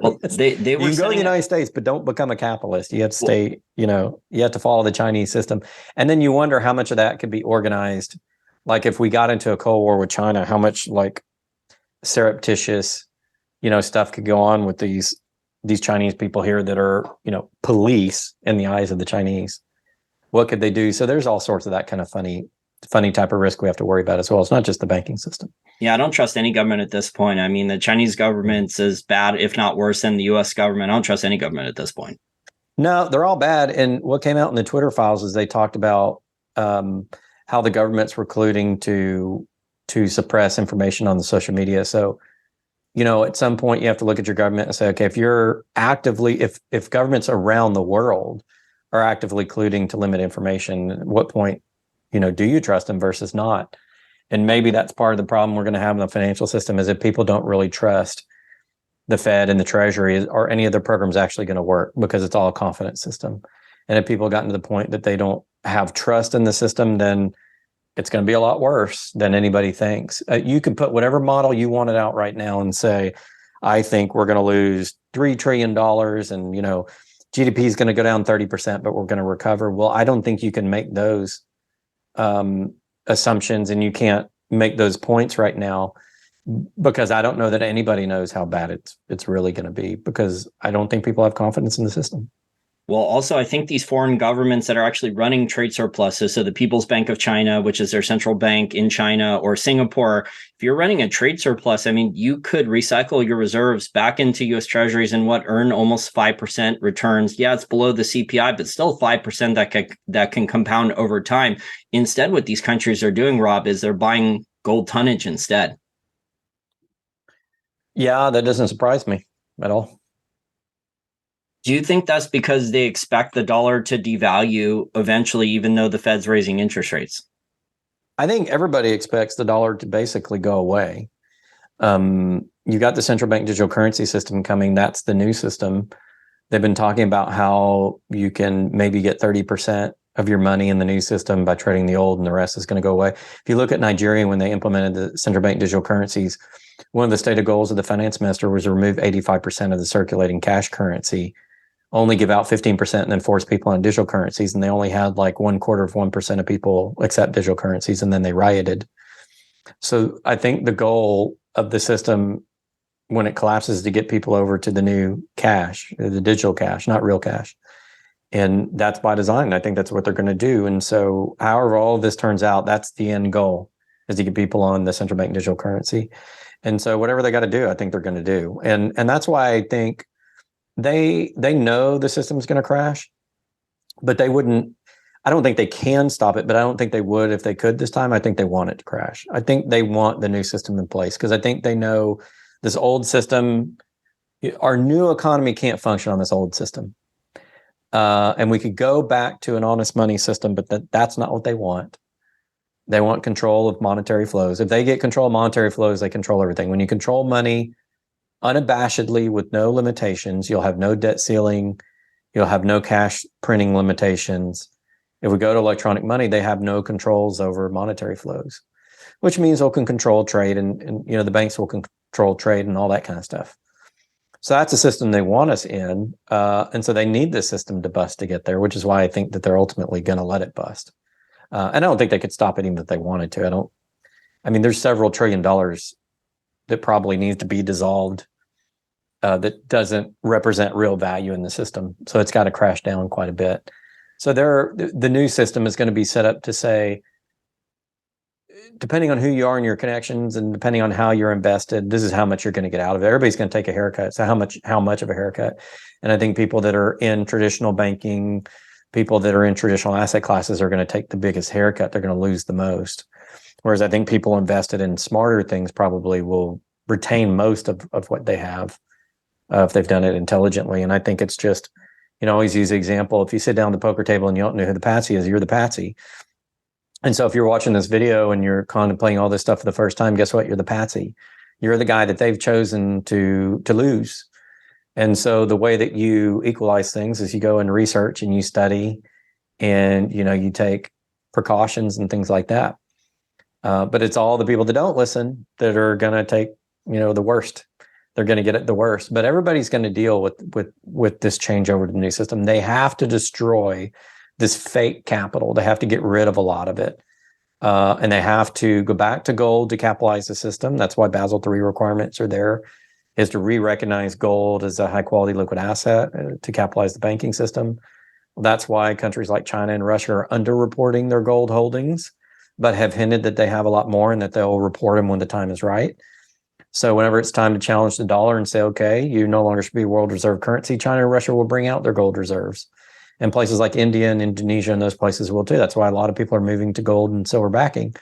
A: Well, they were
B: you can go to the United States, but don't become a capitalist. You have to stay. You have to follow the Chinese system, and then you wonder how much of that could be organized. Like if we got into a Cold War with China, how much like surreptitious, stuff could go on with these Chinese people here that are, police in the eyes of the Chinese. What could they do? So there's all sorts of that kind of funny type of risk we have to worry about as well. It's not just the banking system.
A: Yeah, I don't trust any government at this point. I mean, the Chinese government's as bad, if not worse, than the U.S. government. I don't trust any government at this point.
B: No, they're all bad. And what came out in the Twitter files is they talked about how the government's recruiting to suppress information on the social media. So, at some point you have to look at your government and say, okay, if you're actively, if governments around the world are actively colluding to limit information, at what point, do you trust them versus not? And maybe that's part of the problem we're going to have in the financial system is if people don't really trust the Fed and the Treasury or any of their programs actually going to work because it's all a confidence system. And if people gotten to the point that they don't have trust in the system, then it's going to be a lot worse than anybody thinks. You can put whatever model you wanted out right now and say, I think we're going to lose $3 trillion and, GDP is going to go down 30%, but we're going to recover. Well, I don't think you can make those assumptions, and you can't make those points right now because I don't know that anybody knows how bad it's really going to be because I don't think people have confidence in the system.
A: Well, also, I think these foreign governments that are actually running trade surpluses, so the People's Bank of China, which is their central bank in China, or Singapore, if you're running a trade surplus, I mean, you could recycle your reserves back into U.S. Treasuries and earn almost 5% returns. Yeah, it's below the CPI, but still 5% that can compound over time. Instead, what these countries are doing, Rob, is they're buying gold tonnage instead.
B: Yeah, that doesn't surprise me at all.
A: Do you think that's because they expect the dollar to devalue eventually, even though the Fed's raising interest rates?
B: I think everybody expects the dollar to basically go away. You got the central bank digital currency system coming. That's the new system. They've been talking about how you can maybe get 30% of your money in the new system by trading the old, and the rest is going to go away. If you look at Nigeria, when they implemented the central bank digital currencies, one of the stated goals of the finance minister was to remove 85% of the circulating cash currency, only give out 15% and then force people on digital currencies. And they only had like 0.25% of people accept digital currencies, and then they rioted. So I think the goal of the system when it collapses is to get people over to the new cash, the digital cash, not real cash. And that's by design. I think that's what they're going to do. And so however all of this turns out, that's the end goal, is to get people on the central bank digital currency. And so whatever they got to do, I think they're going to do. And that's why I think they know the system's going to crash, but they wouldn't. I don't think they can stop it, but I don't think they would if they could this time. I think they want it to crash. I think they want the new system in place because I think they know this old system, our new economy can't function on this old system. And we could go back to an honest money system, but that's not what they want. They want control of monetary flows. If they get control of monetary flows, they control everything. When you control money unabashedly with no limitations, you'll have no debt ceiling, you'll have no cash printing limitations. If we go to electronic money, they have no controls over monetary flows, which means they can control trade and the banks will control trade and all that kind of stuff. So that's a system they want us in. And so they need this system to bust to get there, which is why I think that they're ultimately going to let it bust. And I don't think they could stop it even if they wanted to. There's several $1 trillion that probably needs to be dissolved that doesn't represent real value in the system. So it's got to crash down quite a bit. So the new system is going to be set up to say, depending on who you are and your connections, and depending on how you're invested, this is how much you're going to get out of it. Everybody's going to take a haircut. So how much of a haircut? And I think people that are in traditional banking, people that are in traditional asset classes are going to take the biggest haircut. They're going to lose the most. Whereas I think people invested in smarter things probably will retain most of what they have if they've done it intelligently. And I think it's just, I always use the example, if you sit down at the poker table and you don't know who the patsy is, you're the patsy. And so if you're watching this video and you're contemplating all this stuff for the first time, guess what? You're the patsy. You're the guy that they've chosen to lose. And so the way that you equalize things is you go and research and you study and, you take precautions and things like that. But it's all the people that don't listen that are going to take, the worst. They're going to get it the worst. But everybody's going to deal with this change over to the new system. They have to destroy this fake capital. They have to get rid of a lot of it. And they have to go back to gold to capitalize the system. That's why Basel III requirements are there, is to re-recognize gold as a high-quality liquid asset to capitalize the banking system. That's why countries like China and Russia are underreporting their gold holdings, but have hinted that they have a lot more and that they'll report them when the time is right. So whenever it's time to challenge the dollar and say, okay, you no longer should be world reserve currency, China and Russia will bring out their gold reserves. And places like India and Indonesia and those places will too. That's why a lot of people are moving to gold and silver backing.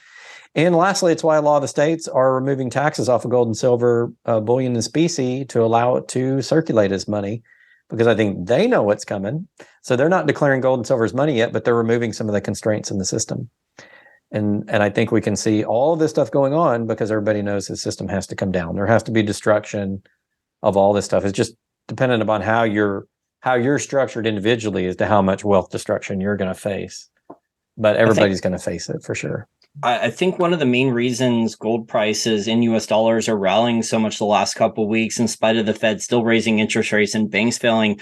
B: And lastly, it's why a lot of the states are removing taxes off of gold and silver bullion and specie to allow it to circulate as money, because I think they know what's coming. So they're not declaring gold and silver as money yet, but they're removing some of the constraints in the system. And I think we can see all of this stuff going on because everybody knows the system has to come down. There has to be destruction of all this stuff. It's just dependent upon how you're structured individually as to how much wealth destruction you're going to face. But everybody's going to face it for sure.
A: I think one of the main reasons gold prices in US dollars are rallying so much the last couple of weeks, in spite of the Fed still raising interest rates and banks failing,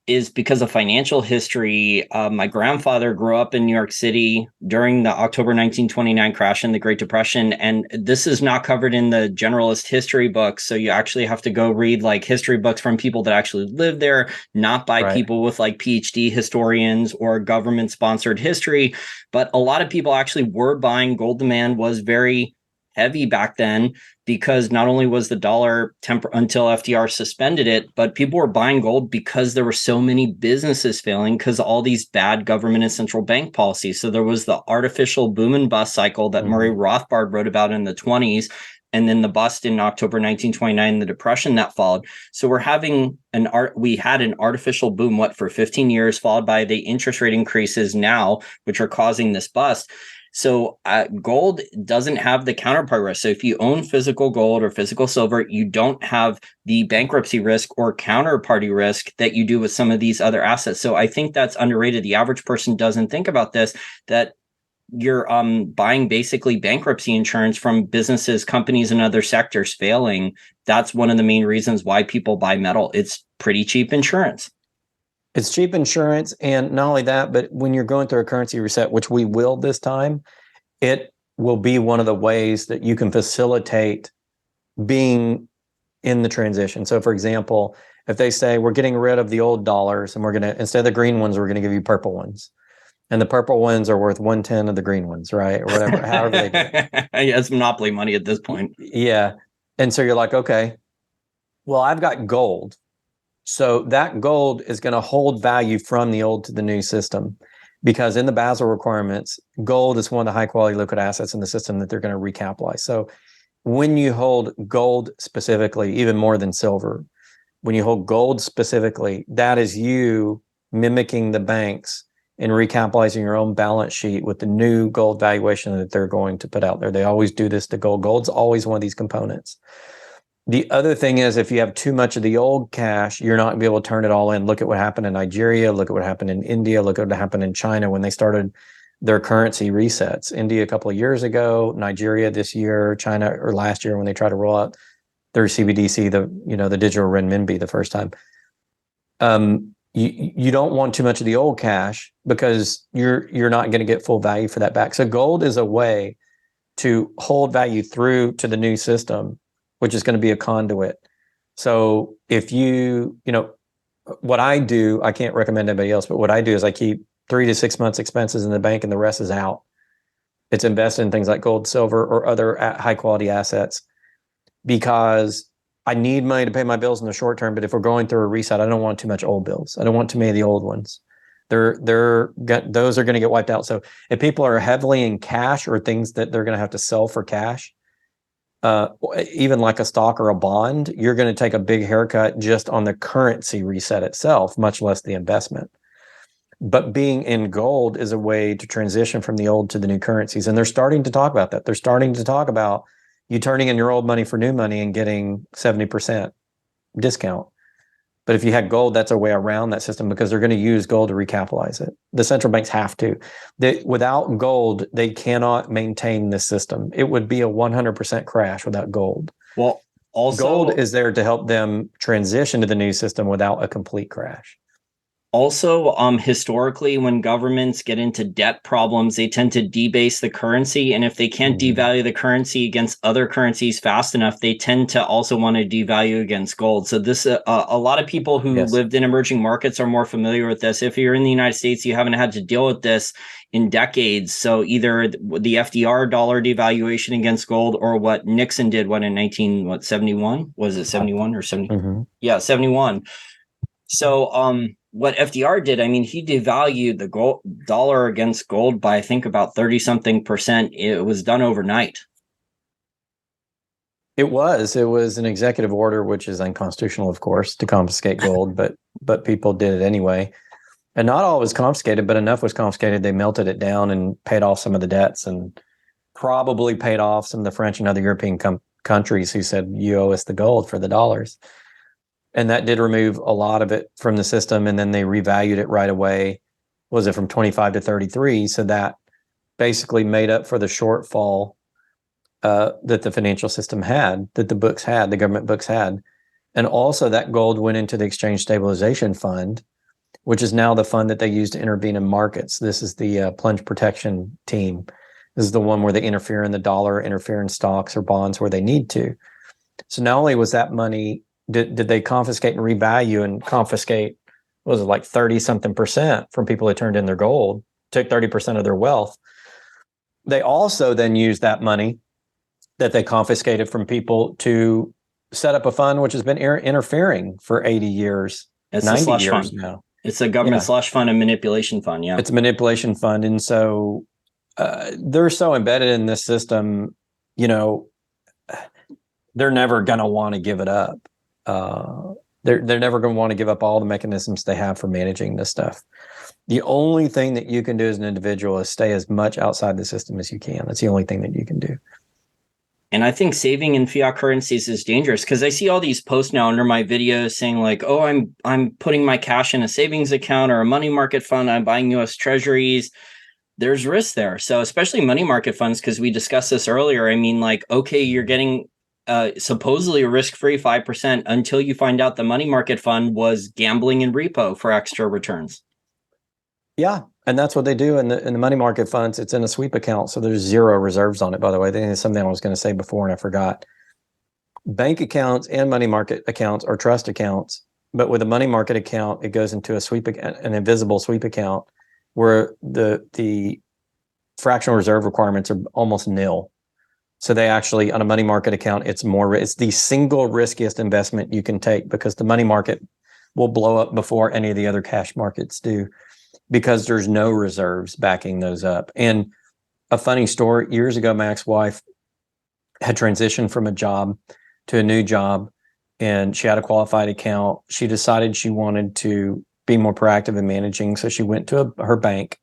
A: is because of financial history. My grandfather grew up in New York City during the October 1929 crash and the Great Depression. And this is not covered in the generalist history books. So you actually have to go read like history books from people that actually lived there, not by people with like PhD historians or government sponsored history. But a lot of people actually were buying. Gold demand was very heavy back then, because not only was the dollar until FDR suspended it, but people were buying gold because there were so many businesses failing because all these bad government and central bank policies. So there was the artificial boom and bust cycle that Murray Rothbard wrote about in the 1920s, and then the bust in October 1929, the depression that followed. So we had an artificial boom, for 15 years, followed by the interest rate increases now, which are causing this bust. So gold doesn't have the counterpart risk. So if you own physical gold or physical silver, you don't have the bankruptcy risk or counterparty risk that you do with some of these other assets. So I think that's underrated. The average person doesn't think about this, that you're buying basically bankruptcy insurance from businesses, companies, and other sectors failing. That's one of the main reasons why people buy metal. It's pretty cheap insurance.
B: It's cheap insurance. And not only that, but when you're going through a currency reset, which we will this time, it will be one of the ways that you can facilitate being in the transition. So for example, if they say we're getting rid of the old dollars and we're going to, instead of the green ones, we're going to give you purple ones. And the purple ones are worth 1/10 of the green ones, right? Or whatever, however they do it.
A: Yeah, it's monopoly money at this point.
B: Yeah. And so you're like, okay, well, I've got gold. So that gold is going to hold value from the old to the new system, because in the Basel requirements, gold is one of the high quality liquid assets in the system that they're going to recapitalize. So when you hold gold specifically, even more than silver, when you hold gold specifically, that is you mimicking the banks and recapitalizing your own balance sheet with the new gold valuation that they're going to put out there. They always do this to gold. Gold's always one of these components. The other thing is, if you have too much of the old cash, you're not going to be able to turn it all in. Look at what happened in Nigeria. Look at what happened in India. Look at what happened in China when they started their currency resets. India a couple of years ago, Nigeria this year, China or last year when they tried to roll out their CBDC, the digital renminbi the first time. You don't want too much of the old cash because you're not going to get full value for that back. So gold is a way to hold value through to the new system, which is going to be a conduit. So if what I do, I can't recommend anybody else, but what I do is I keep 3 to 6 months expenses in the bank and the rest is out. It's invested in things like gold, silver, or other high quality assets because I need money to pay my bills in the short term. But if we're going through a reset, I don't want too much old bills. I don't want too many of the old ones. Those are going to get wiped out. So if people are heavily in cash or things that they're going to have to sell for cash, even like a stock or a bond, you're going to take a big haircut just on the currency reset itself, much less the investment. But being in gold is a way to transition from the old to the new currencies. And they're starting to talk about that. They're starting to talk about you turning in your old money for new money and getting 70% discount. But if you had gold, that's a way around that system because they're going to use gold to recapitalize it. The central banks have to. Without gold, they cannot maintain this system. It would be a 100% crash without gold.
A: Well, also,
B: gold is there to help them transition to the new system without a complete crash.
A: Also, historically, when governments get into debt problems, they tend to debase the currency. And if they can't devalue the currency against other currencies fast enough, they tend to also want to devalue against gold. So this, a lot of people who lived in emerging markets are more familiar with this. If you're in the United States, you haven't had to deal with this in decades. So either the FDR dollar devaluation against gold or what Nixon did, in 1971? Was it 71 or 70? Yeah, 71. So, what FDR did, I mean, he devalued the dollar against gold by, I think, about 30-something%. It was done overnight.
B: It was an executive order, which is unconstitutional, of course, to confiscate gold, but people did it anyway. And not all was confiscated, but enough was confiscated. They melted it down and paid off some of the debts and probably paid off some of the French and other European countries who said, you owe us the gold for the dollars. And that did remove a lot of it from the system. And then they revalued it right away. Was it from 25 to 33? So that basically made up for the shortfall that the financial system had, that the government books had. And also that gold went into the Exchange Stabilization Fund, which is now the fund that they use to intervene in markets. This is the plunge protection team. This is the one where they interfere in the dollar, interfere in stocks or bonds where they need to. So not only was that money, did they confiscate and revalue and confiscate, what was it, like 30-something% from people who turned in their gold, took 30% of their wealth. They also then used that money that they confiscated from people to set up a fund which has been interfering for 80 years,
A: it's
B: 90 years
A: fund.
B: now.
A: It's a government slush fund and manipulation fund, yeah.
B: It's a manipulation fund. And so they're so embedded in this system, they're never going to want to give it up. They're never going to want to give up all the mechanisms they have for managing this stuff. The only thing that you can do as an individual is stay as much outside the system as you can. That's the only thing that you can do.
A: And I think saving in fiat currencies is dangerous because I see all these posts now under my videos saying like, oh, I'm putting my cash in a savings account or a money market fund. I'm buying US treasuries. There's risk there. So especially money market funds, because we discussed this earlier. I mean, like, okay, you're getting supposedly a risk-free 5% until you find out the money market fund was gambling in repo for extra returns.
B: Yeah, and that's what they do in the money market funds. It's in a sweep account, so there's zero reserves on it, by the way. I think it's something I was going to say before and I forgot. Bank accounts and money market accounts are trust accounts, but with a money market account, it goes into an invisible sweep account where the fractional reserve requirements are almost nil. So they actually, on a money market account, it's the single riskiest investment you can take because the money market will blow up before any of the other cash markets do because there's no reserves backing those up. And a funny story, years ago, my ex-wife had transitioned from a job to a new job and she had a qualified account. She decided she wanted to be more proactive in managing. So she went to her bank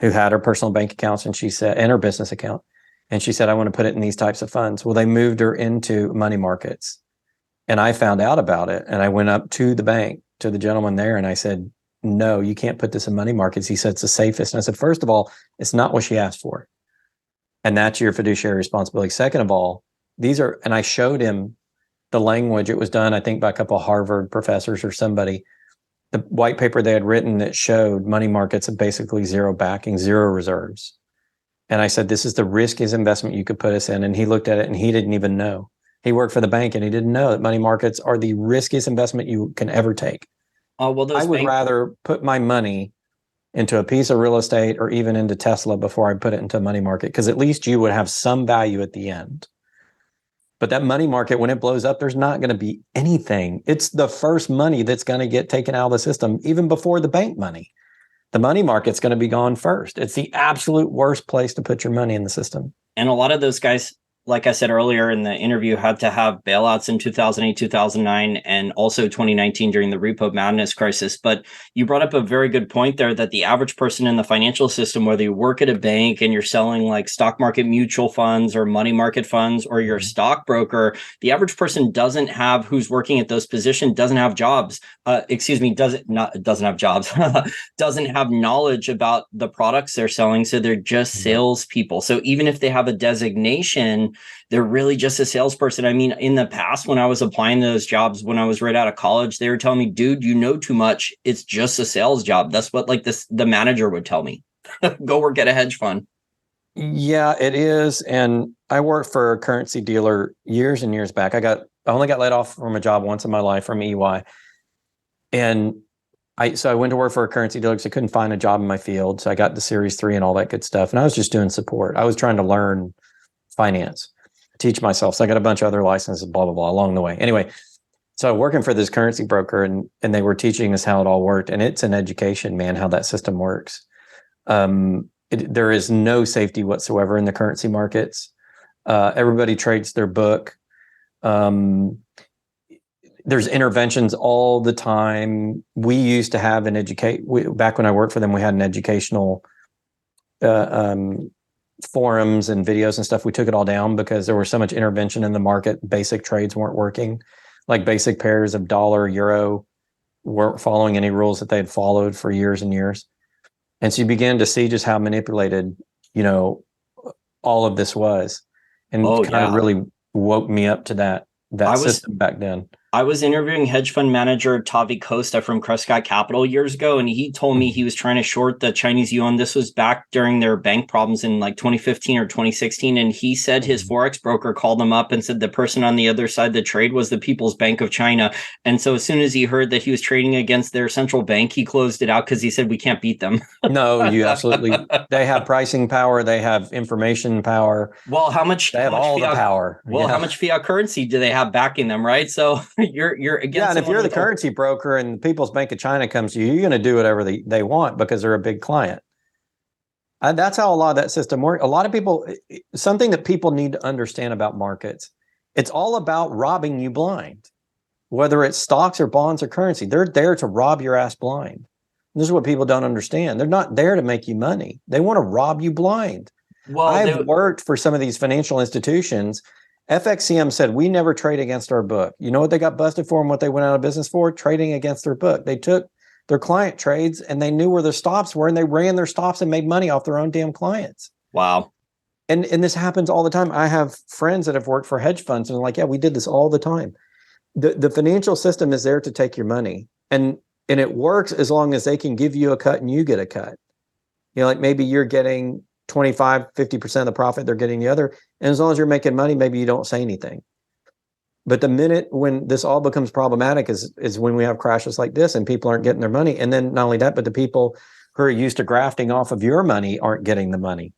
B: who had her personal bank accounts and her business account. And she said, I want to put it in these types of funds. Well, they moved her into money markets. And I found out about it. And I went up to the bank, to the gentleman there, and I said, no, you can't put this in money markets. He said, it's the safest. And I said, first of all, it's not what she asked for. And that's your fiduciary responsibility. Second of all, and I showed him the language. It was done, I think, by a couple of Harvard professors or somebody. The white paper they had written that showed money markets have basically zero backing, zero reserves. And I said, this is the riskiest investment you could put us in. And he looked at it and he didn't even know. He worked for the bank and he didn't know that money markets are the riskiest investment you can ever take. I would rather put my money into a piece of real estate or even into Tesla before I put it into a money market, because at least you would have some value at the end. But that money market, when it blows up, there's not going to be anything. It's the first money that's going to get taken out of the system, even before the bank money. The money market's going to be gone first. It's the absolute worst place to put your money in the system.
A: And a lot of those guys, like I said earlier in the interview, had to have bailouts in 2008, 2009, and also 2019 during the Repo Madness crisis. But you brought up a very good point there that the average person in the financial system, whether you work at a bank and you're selling like stock market mutual funds or money market funds, or you're a stockbroker, the average person who's working at those positions doesn't have jobs. Doesn't have jobs, doesn't have knowledge about the products they're selling. So they're just salespeople. So even if they have a designation, they're really just a salesperson. I mean, in the past, when I was applying those jobs, when I was right out of college, they were telling me, dude, you know too much. It's just a sales job. That's what the manager would tell me. Go work at a hedge fund.
B: Yeah, it is. And I worked for a currency dealer years and years back. I only got laid off from a job once in my life from EY. And so I went to work for a currency dealer because I couldn't find a job in my field. So I got the Series 3 and all that good stuff. And I was just doing support. I was trying to learn finance, teach myself. So I got a bunch of other licenses, blah, blah, blah, along the way. Anyway, so working for this currency broker, and they were teaching us how it all worked. And it's an education, man, how that system works. There is no safety whatsoever in the currency markets. Everybody trades their book. There's interventions all the time. We used to have back when I worked for them, we had an educational forums and videos and stuff. We took it all down because there was so much intervention in the market. Basic trades weren't working. Like basic pairs of dollar, euro weren't following any rules that they had followed for years and years. And so you began to see just how manipulated, all of this was. And of really woke me up to that system back then.
A: I was interviewing hedge fund manager Tavi Costa from Prescott Capital years ago, and he told me he was trying to short the Chinese yuan. This was back during their bank problems in like 2015 or 2016. And he said his Forex broker called him up and said the person on the other side of the trade was the People's Bank of China. And so as soon as he heard that he was trading against their central bank, he closed it out because he said, we can't beat them.
B: No, you absolutely, they have pricing power. They have information power.
A: Well, how much
B: the power?
A: Well, how much fiat currency do they have backing them, right? So you're against.
B: Yeah, and if you're the currency broker and the People's Bank of China comes to you, you're going to do whatever they want because they're a big client. That's how a lot of that system works. A lot of people, something that people need to understand about markets, it's all about robbing you blind. Whether it's stocks or bonds or currency, they're there to rob your ass blind. This is what people don't understand. They're not there to make you money. They want to rob you blind. Well, I've worked for some of these financial institutions. FXCM said, we never trade against our book. You know what they got busted for and what they went out of business for? Trading against their book. They took their client trades and they knew where their stops were and they ran their stops and made money off their own damn clients.
A: Wow.
B: And this happens all the time. I have friends that have worked for hedge funds and they're like, yeah, we did this all the time. The financial system is there to take your money. And it works as long as they can give you a cut and you get a cut. Like maybe you're getting 25, 50% of the profit, they're getting the other. And as long as you're making money, maybe you don't say anything. But the minute when this all becomes problematic is when we have crashes like this and people aren't getting their money. And then not only that, but the people who are used to grafting off of your money aren't getting the money.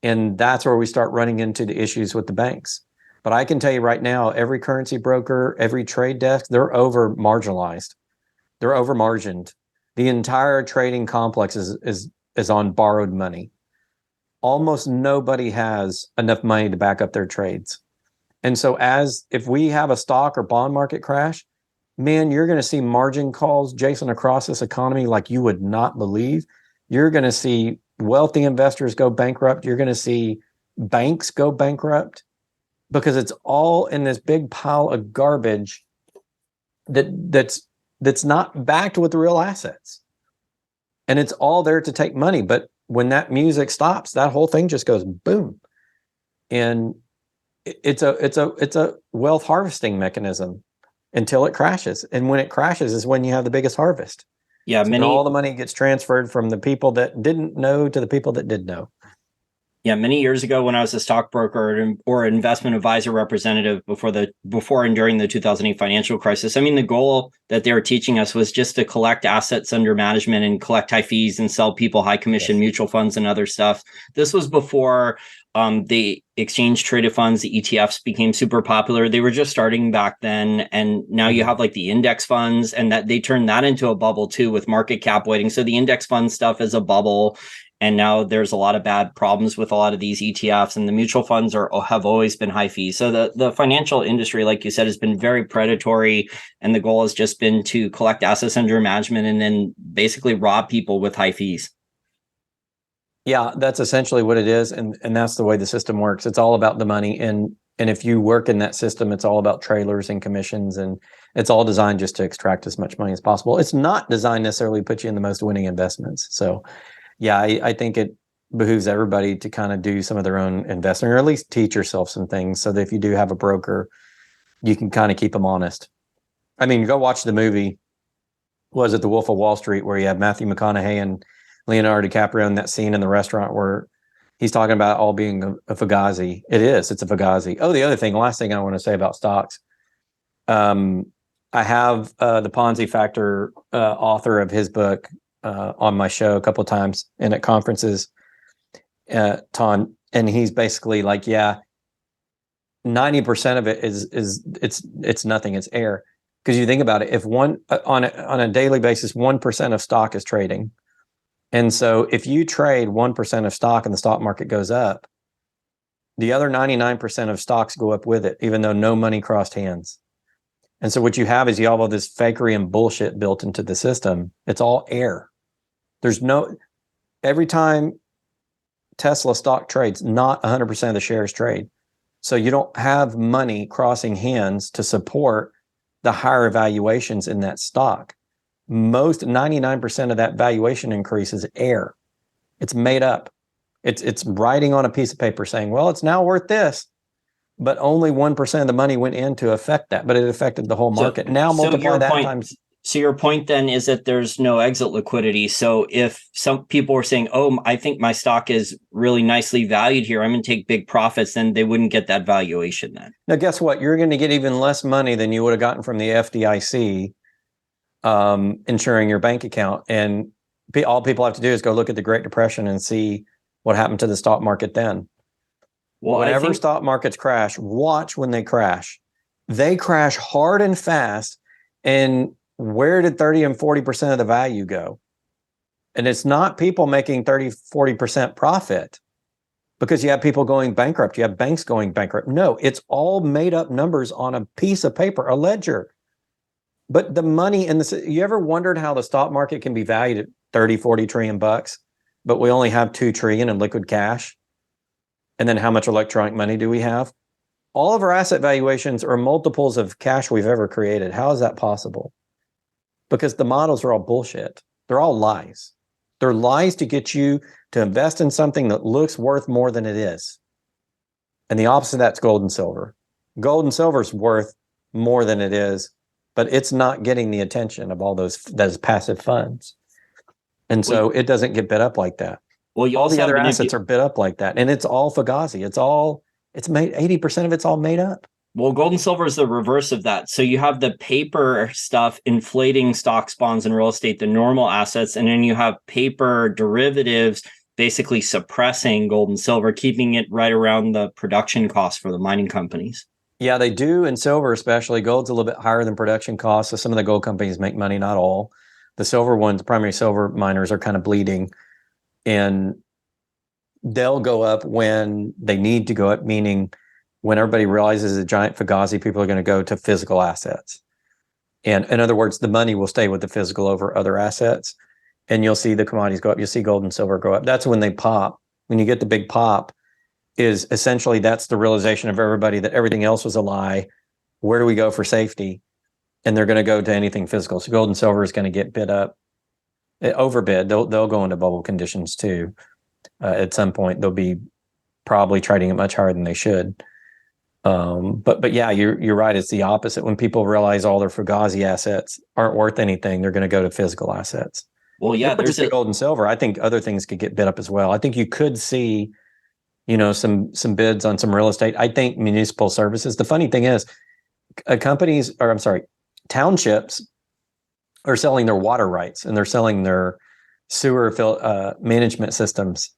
B: And that's where we start running into the issues with the banks. But I can tell you right now, every currency broker, every trade desk, they're over marginalized. They're over margined. The entire trading complex is on borrowed money. Almost nobody has enough money to back up their trades. And so if we have a stock or bond market crash, man, you're going to see margin calls, Jason, across this economy like you would not believe. You're going to see wealthy investors go bankrupt. You're going to see banks go bankrupt because it's all in this big pile of garbage that's not backed with real assets. And it's all there to take money. But when that music stops, that whole thing just goes boom. And it's a wealth harvesting mechanism until it crashes. And when it crashes is when you have the biggest harvest. Yeah, all the money gets transferred from the people that didn't know to the people that did know.
A: Yeah, many years ago when I was a stockbroker or investment advisor representative before and during the 2008 financial crisis, I mean, the goal that they were teaching us was just to collect assets under management and collect high fees and sell people high commission mutual funds and other stuff. This was before the exchange traded funds, the ETFs became super popular. They were just starting back then. And now you have like the index funds, and that they turned that into a bubble too with market cap weighting. So the index fund stuff is a bubble. And now there's a lot of bad problems with a lot of these ETFs, and the mutual funds have always been high fees. So the financial industry, like you said, has been very predatory, and the goal has just been to collect assets under management and then basically rob people with high fees.
B: Yeah, that's essentially what it is, and that's the way the system works. It's all about the money, and if you work in that system, it's all about trailers and commissions, and it's all designed just to extract as much money as possible. It's not designed necessarily to put you in the most winning investments. So yeah, I think it behooves everybody to kind of do some of their own investing, or at least teach yourself some things, so that if you do have a broker, you can kind of keep them honest. I mean, go watch the movie, was it The Wolf of Wall Street, where you have Matthew McConaughey and Leonardo DiCaprio in that scene in the restaurant where he's talking about all being a fugazi. It's a fugazi. Oh, the other thing, last thing I want to say about stocks. I have the Ponzi Factor author of his book on my show a couple of times and at conferences, Ton, and he's basically like, yeah, 90% of it it's nothing, it's air. Because you think about it, if on a daily basis, 1% of stock is trading. And so if you trade 1% of stock and the stock market goes up, the other 99% of stocks go up with it, even though no money crossed hands. And so what you have is you have all this fakery and bullshit built into the system. It's all air. Every time Tesla stock trades, not 100% of the shares trade. So you don't have money crossing hands to support the higher valuations in that stock. 99% of that valuation increase is air. It's made up. It's writing on a piece of paper saying, well, it's now worth this, but only 1% of the money went in to affect that, but it affected the whole market. Now multiply that times.
A: So your point then is that there's no exit liquidity. So if some people were saying, oh, I think my stock is really nicely valued here, I'm going to take big profits, then they wouldn't get that valuation then.
B: Now, guess what? You're going to get even less money than you would have gotten from the FDIC insuring your bank account. And all people have to do is go look at the Great Depression and see what happened to the stock market then. Well, whenever stock markets crash, watch when they crash. They crash hard and fast. And where did 30 and 40% of the value go? And it's not people making 30, 40% profit because you have people going bankrupt. You have banks going bankrupt. No, it's all made up numbers on a piece of paper, a ledger. But the money you ever wondered how the stock market can be valued at 30, 40 trillion bucks, but we only have 2 trillion in liquid cash? And then how much electronic money do we have? All of our asset valuations are multiples of cash we've ever created. How is that possible? Because the models are all bullshit. They're all lies. They're lies to get you to invest in something that looks worth more than it is. And the opposite of that's gold and silver. Gold and silver is worth more than it is, but it's not getting the attention of all those passive funds. And so it doesn't get bid up like that.
A: Well,
B: all the other assets are bid up like that. And it's all fugazi. It's made 80% of it's all made up.
A: Well, gold and silver is the reverse of that. So you have the paper stuff inflating stocks, bonds, and real estate, the normal assets. And then you have paper derivatives basically suppressing gold and silver, keeping it right around the production cost for the mining companies.
B: Yeah, they do. And silver, especially. Gold's a little bit higher than production costs. So some of the gold companies make money, not all. The silver ones, primary silver miners, are kind of bleeding. And they'll go up when they need to go up, meaning when everybody realizes a giant fugazi, people are going to go to physical assets. And in other words, the money will stay with the physical over other assets. And you'll see the commodities go up. You'll see gold and silver go up. That's when they pop. When you get the big pop, is essentially that's the realization of everybody that everything else was a lie. Where do we go for safety? And they're going to go to anything physical. So gold and silver is going to get bid up, overbid. They'll go into bubble conditions too. At some point, they'll be probably trading it much higher than they should. But yeah, you're right. It's the opposite. When people realize all their fugazi assets aren't worth anything, they're going to go to physical assets.
A: Well, yeah,
B: there's gold and silver. I think other things could get bid up as well. I think you could see some bids on some real estate. I think municipal services. The funny thing is, townships are selling their water rights and they're selling their sewer management systems.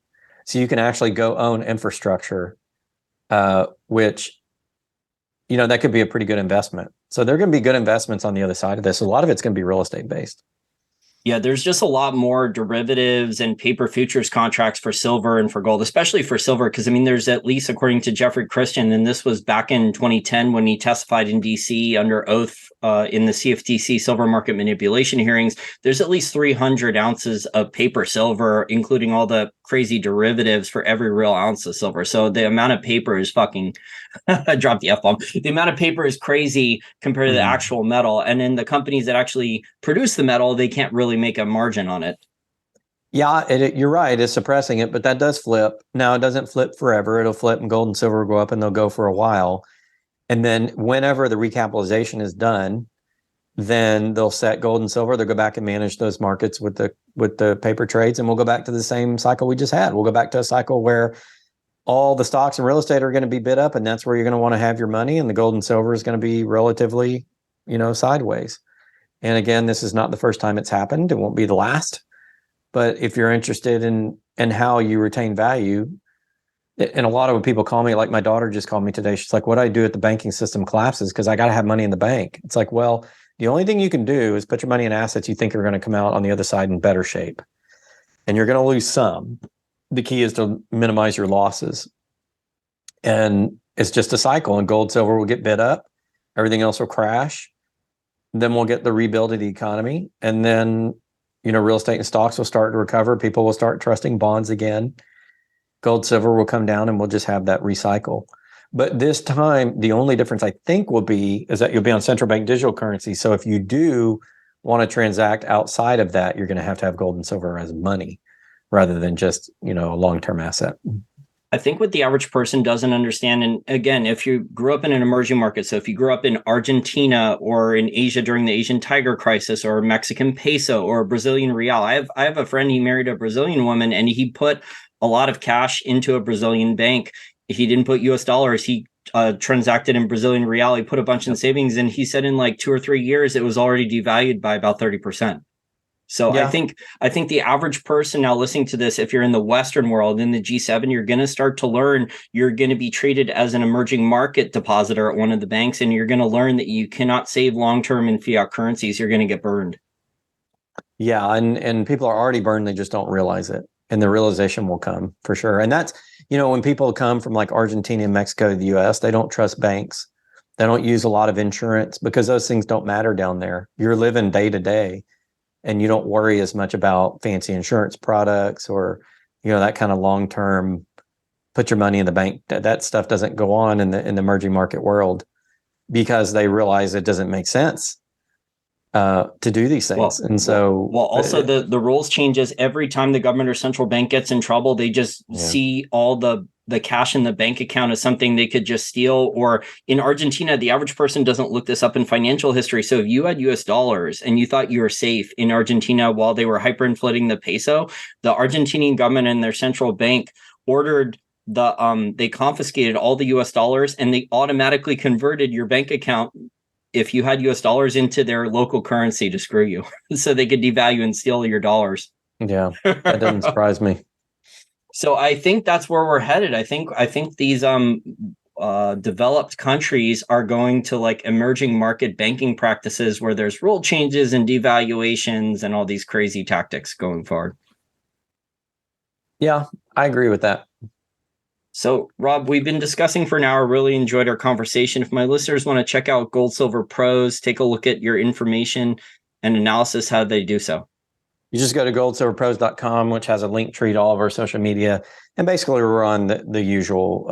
B: So you can actually go own infrastructure, which, that could be a pretty good investment. So there are going to be good investments on the other side of this. A lot of it's going to be real estate based.
A: Yeah, there's just a lot more derivatives and paper futures contracts for silver and for gold, especially for silver, because there's at least, according to Jeffrey Christian, and this was back in 2010 when he testified in DC under oath in the CFTC silver market manipulation hearings, there's at least 300 ounces of paper silver, including all the crazy derivatives for every real ounce of silver. So the amount of paper is fucking, I dropped the F-bomb. The amount of paper is crazy compared to the actual metal. And then the companies that actually produce the metal, they can't really make a margin on it.
B: Yeah, you're right. It's suppressing it, but that does flip. Now, it doesn't flip forever. It'll flip and gold and silver will go up and they'll go for a while. And then whenever the recapitalization is done, then they'll set gold and silver. They'll go back and manage those markets with the paper trades. And we'll go back to the same cycle we just had. We'll go back to a cycle where all the stocks and real estate are going to be bid up, and that's where you're going to want to have your money. And the gold and silver is going to be relatively, sideways. And again, this is not the first time it's happened. It won't be the last. But if you're interested in how you retain value, and a lot of people call me, like my daughter just called me today. She's like, what do I do if the banking system collapses? Because I got to have money in the bank. It's like, well, the only thing you can do is put your money in assets you think are going to come out on the other side in better shape. And you're going to lose some. The key is to minimize your losses. And it's just a cycle, and gold, silver will get bid up. Everything else will crash. Then we'll get the rebuild of the economy. And then, real estate and stocks will start to recover. People will start trusting bonds again. Gold, silver will come down, and we'll just have that recycle. But this time, the only difference I think will be is that you'll be on central bank digital currency. So if you do want to transact outside of that, you're going to have gold and silver as money rather than just, a long-term asset.
A: I think what the average person doesn't understand, and again, if you grew up in an emerging market, so if you grew up in Argentina or in Asia during the Asian tiger crisis, or Mexican peso or Brazilian real, I have a friend, he married a Brazilian woman and he put a lot of cash into a Brazilian bank. He didn't put US dollars. He transacted in Brazilian real. He put a bunch in savings, and he said in like 2 or 3 years, it was already devalued by about 30%. So yeah. I think the average person now listening to this, if you're in the Western world, in the G7, you're going to start to learn you're going to be treated as an emerging market depositor at one of the banks, and you're going to learn that you cannot save long-term in fiat currencies. You're going to get burned.
B: Yeah, and people are already burned. They just don't realize it. And the realization will come for sure. And that's, when people come from like Argentina and Mexico to the US, they don't trust banks. They don't use a lot of insurance because those things don't matter down there. You're living day to day, and you don't worry as much about fancy insurance products or, that kind of long-term, put your money in the bank. That stuff doesn't go on in the emerging market world because they realize it doesn't make sense to do these things.
A: Also the rules changes every time the government or central bank gets in trouble. They just see all the cash in the bank account as something they could just steal. Or in Argentina, the average person doesn't look this up in financial history. So if you had US dollars and you thought you were safe in Argentina while they were hyperinflating the peso, the Argentinian government and their central bank ordered they confiscated all the US dollars, and they automatically converted your bank account, if you had US dollars, into their local currency to screw you. So they could devalue and steal your dollars.
B: Yeah, that doesn't surprise me.
A: So I think that's where we're headed. I think these developed countries are going to like emerging market banking practices where there's rule changes and devaluations and all these crazy tactics going forward.
B: Yeah, I agree with that.
A: So, Rob, we've been discussing for an hour. Really enjoyed our conversation. If my listeners want to check out Gold Silver Pros, take a look at your information and analysis, how do they do so?
B: You just go to goldsilverpros.com, which has a link tree to all of our social media. And basically, we're on the usual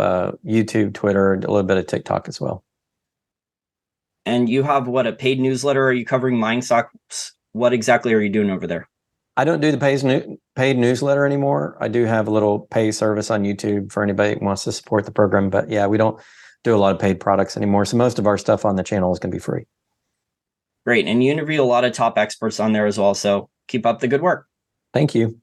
B: YouTube, Twitter, a little bit of TikTok as well.
A: And you have a paid newsletter? Are you covering mining stocks? What exactly are you doing over there?
B: I don't do the paid newsletter anymore. I do have a little pay service on YouTube for anybody who wants to support the program. But yeah, we don't do a lot of paid products anymore. So most of our stuff on the channel is going to be free.
A: Great. And you interview a lot of top experts on there as well. So keep up the good work.
B: Thank you.